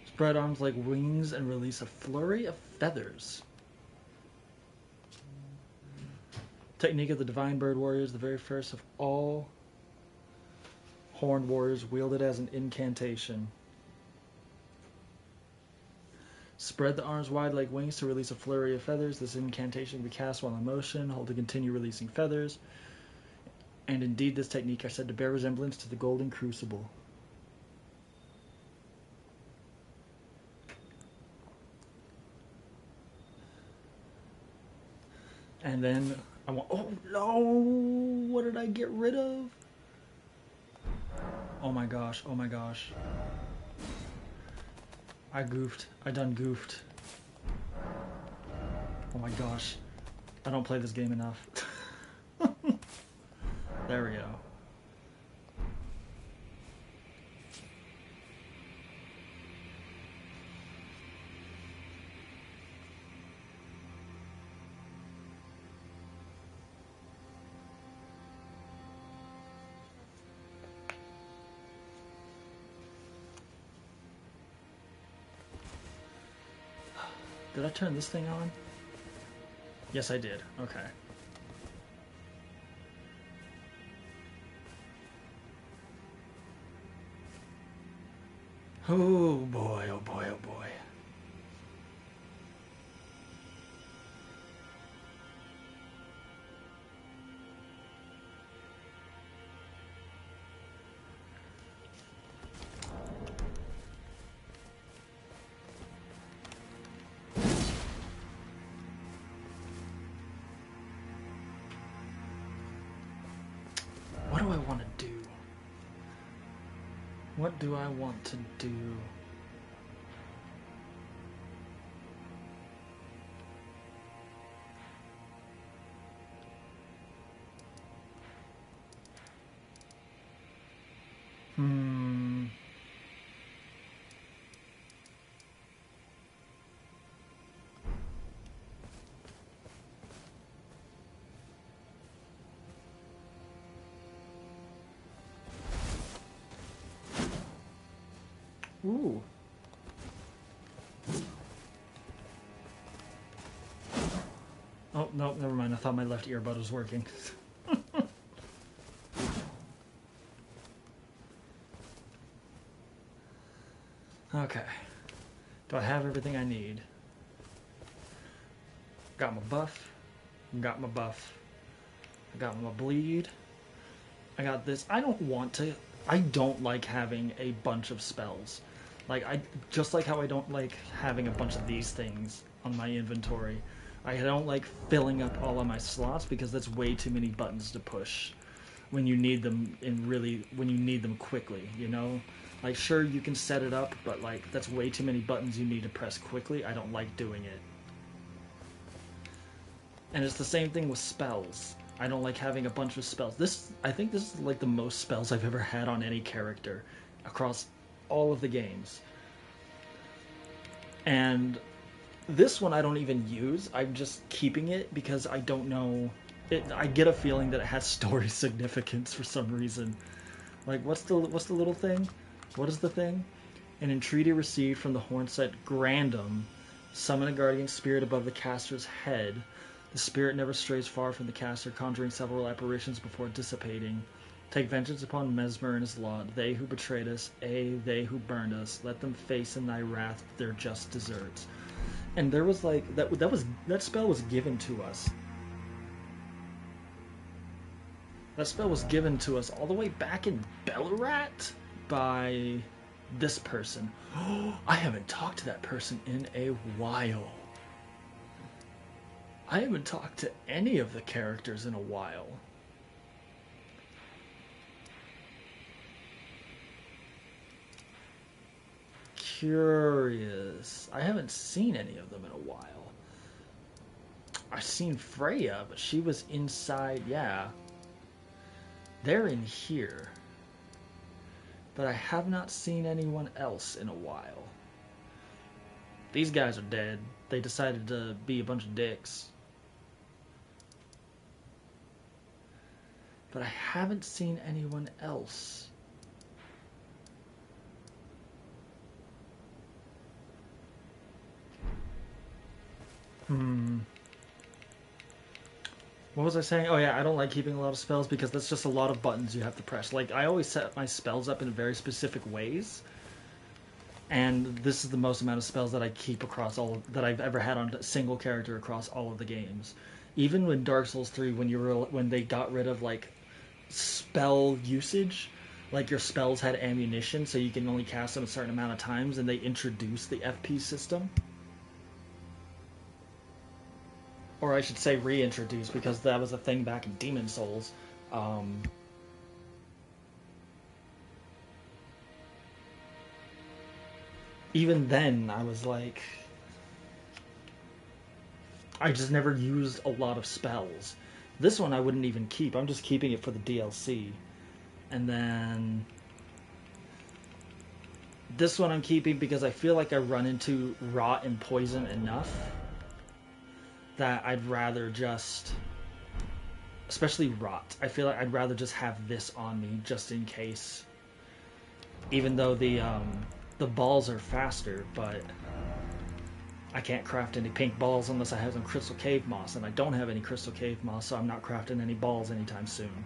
spread arms like wings and release a flurry of feathers. Technique of the Divine Bird Warriors, the very first of all horned warriors, wielded as an incantation. Spread the arms wide like wings to release a flurry of feathers. This incantation can be cast while in motion. Hold to continue releasing feathers. And indeed, this technique are said to bear resemblance to the Golden Crucible. And then I want... Oh no! What did I get rid of? Oh my gosh, oh my gosh. I goofed. I done goofed. Oh my gosh. I don't play this game enough. There we go. Did I turn this thing on? Yes, I did. Okay. Oh boy, oh boy, oh boy. What do I want to do? What do I want to do? Ooh. Oh, no, never mind. I thought my left earbud was working. Okay. Do I have everything I need? Got my buff. Got my buff. I got my bleed. I got this. I don't like having a bunch of spells. Like, just like how I don't like having a bunch of these things on my inventory. I don't like filling up all of my slots because that's way too many buttons to push when you need them when you need them quickly, you know? Like, sure, you can set it up, but like, that's way too many buttons you need to press quickly. I don't like doing it. And it's the same thing with spells. I don't like having a bunch of spells. I think this is like the most spells I've ever had on any character across all of the games. And this one I don't even use. I'm just keeping it because I don't know. I get a feeling that it has story significance for some reason. Like, what's the little thing? What is the thing? An entreaty received from the Hornset Grandam. Summon a guardian spirit above the caster's head. The spirit never strays far from the caster, conjuring several apparitions before dissipating. Take vengeance upon Mesmer and his lot. They who betrayed us, they who burned us. Let them face in thy wrath their just deserts. And there was like that spell was given to us. That spell was given to us all the way back in Bellarat by this person. I haven't talked to that person in a while. I haven't talked to any of the characters in a while. Curious. I haven't seen any of them in a while. I've seen Freya, but she was inside, yeah. They're in here. But I have not seen anyone else in a while. These guys are dead. They decided to be a bunch of dicks. But I haven't seen anyone else. What was I saying? Oh yeah, I don't like keeping a lot of spells because that's just a lot of buttons you have to press. Like, I always set my spells up in very specific ways. And this is the most amount of spells that I keep that I've ever had on a single character across all of the games. Even with Dark Souls 3, when they got rid of like spell usage, like your spells had ammunition, so you can only cast them a certain amount of times, and they introduced the FP system. Or I should say reintroduced, because that was a thing back in Demon Souls. Even then, I was like, I just never used a lot of spells. This one I wouldn't even keep. I'm just keeping it for the DLC. And then this one I'm keeping because I feel like I run into rot and poison enough that I'd rather just, especially rot, I feel like I'd rather just have this on me just in case. Even though the balls are faster, but I can't craft any pink balls unless I have some Crystal Cave Moss, and I don't have any Crystal Cave Moss, so I'm not crafting any balls anytime soon.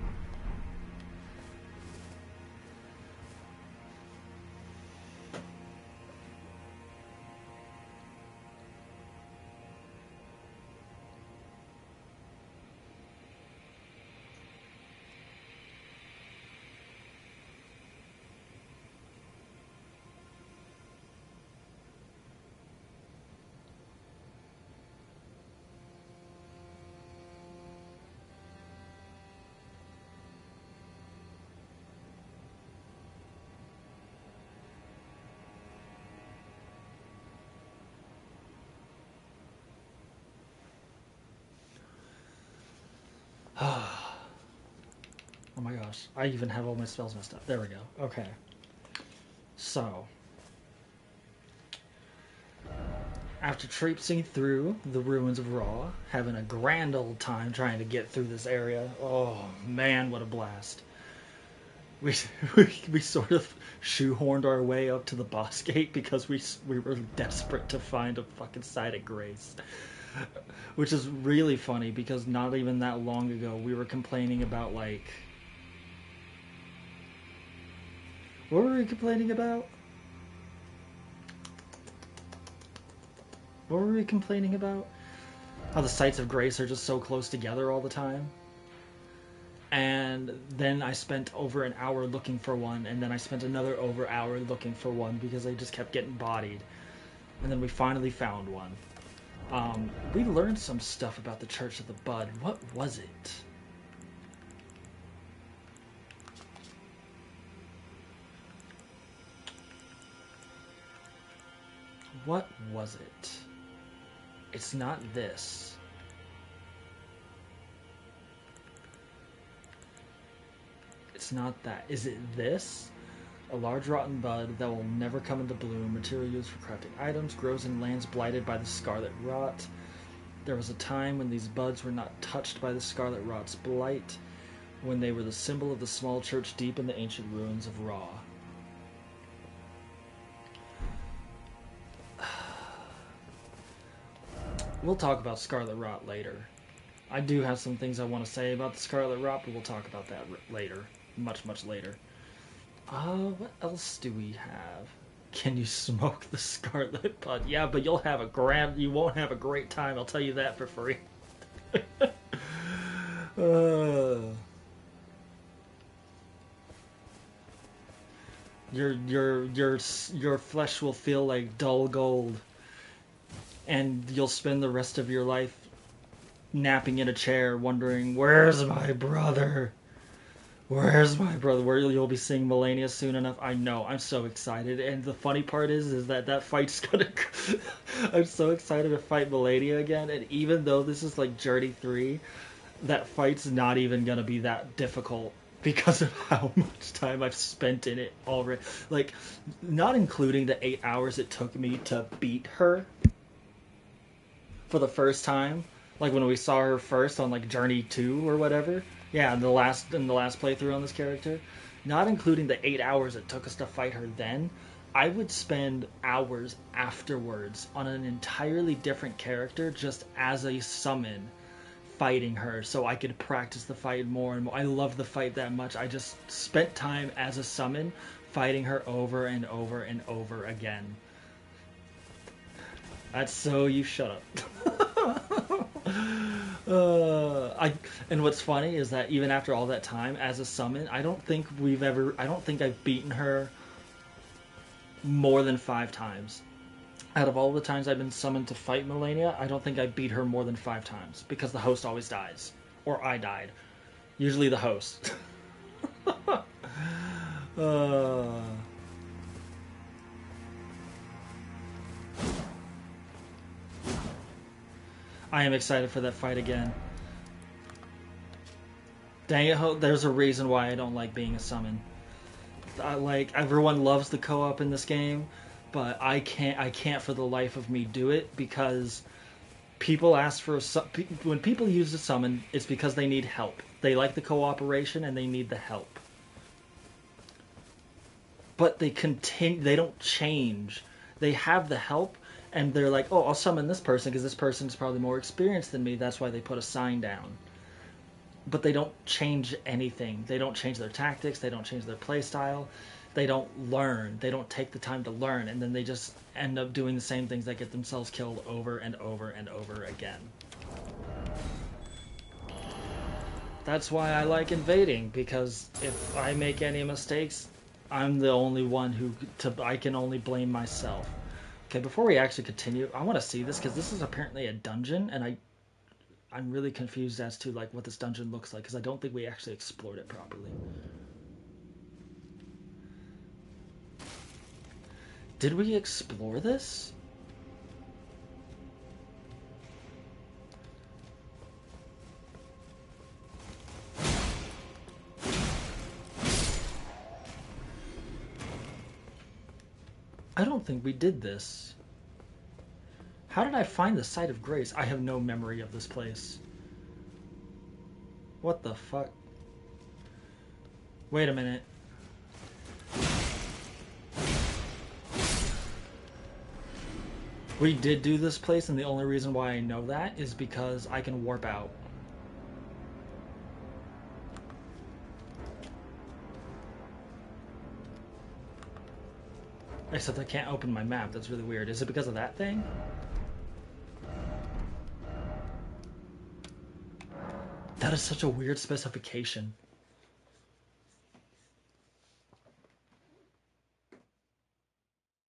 Oh my gosh, I even have all my spells messed up. There we go. Okay. So, after traipsing through the ruins of Ra, having a grand old time trying to get through this area, oh man, what a blast. we, we sort of shoehorned our way up to the boss gate because we were desperate to find a fucking site of grace. Which is really funny because not even that long ago we were complaining about, like, what were we complaining about? What were we complaining about? How the sites of grace are just so close together all the time. And then I spent over an hour looking for one, and then I spent another over hour looking for one because I just kept getting bodied. And then we finally found one. We learned some stuff about the Church of the Bud. What was it? What was it? It's not this. It's not that. Is it this? A large rotten bud that will never come into bloom. Material used for crafting items. Grows in lands blighted by the scarlet rot. There was a time when these buds were not touched by the scarlet rot's blight, when they were the symbol of the small church deep in the ancient ruins of Ra. We'll talk about scarlet rot later. I do have some things I want to say about the scarlet rot, but we'll talk about that later. Much, much later. What else do we have? Can you smoke the scarlet bud? Yeah, but you won't have a great time, I'll tell you that for free. Your flesh will feel like dull gold, and you'll spend the rest of your life napping in a chair wondering, where's my brother? Where's my brother? Where you'll be seeing Melania soon enough. I know. I'm so excited. And the funny part is that fight's gonna... I'm so excited to fight Melania again. And even though this is like Journey 3, that fight's not even gonna be that difficult because of how much time I've spent in it already. Like, not including the 8 hours it took me to beat her for the first time. Like when we saw her first on like Journey 2 or whatever. Yeah, in the last playthrough on this character, not including the 8 hours it took us to fight her then, I would spend hours afterwards on an entirely different character just as a summon fighting her so I could practice the fight more and more. I love the fight that much. I just spent time as a summon fighting her over and over and over again. That's so you shut up. And what's funny is that even after all that time as a summon, I don't think I've beaten her more than 5 times. Out of all the times I've been summoned to fight Melania, I don't think I beat her more than 5 times because the host always dies, or I died. Usually the host. I am excited for that fight again. Dang it, there's a reason why I don't like being a summon. Everyone loves the co-op in this game, but I can't for the life of me do it because people ask for when people use a summon, it's because they need help. They like the cooperation and they need the help. But they don't change. They have the help and they're like, "Oh, I'll summon this person because this person is probably more experienced than me. That's why they put a sign down." But they don't change anything. They don't change their tactics. They don't change their playstyle. They don't learn. They don't take the time to learn. And then they just end up doing the same things that get themselves killed over and over and over again. That's why I like invading, because if I make any mistakes, I'm the only one I can only blame myself. Okay, before we actually continue, I want to see this, because this is apparently a dungeon, and I'm really confused as to like what this dungeon looks like because I don't think we actually explored it properly. Did we explore this? I don't think we did this. How did I find the site of grace? I have no memory of this place. What the fuck? Wait a minute. We did do this place, and the only reason why I know that is because I can warp out. Except I can't open my map. That's really weird. Is it because of that thing? That is such a weird specification.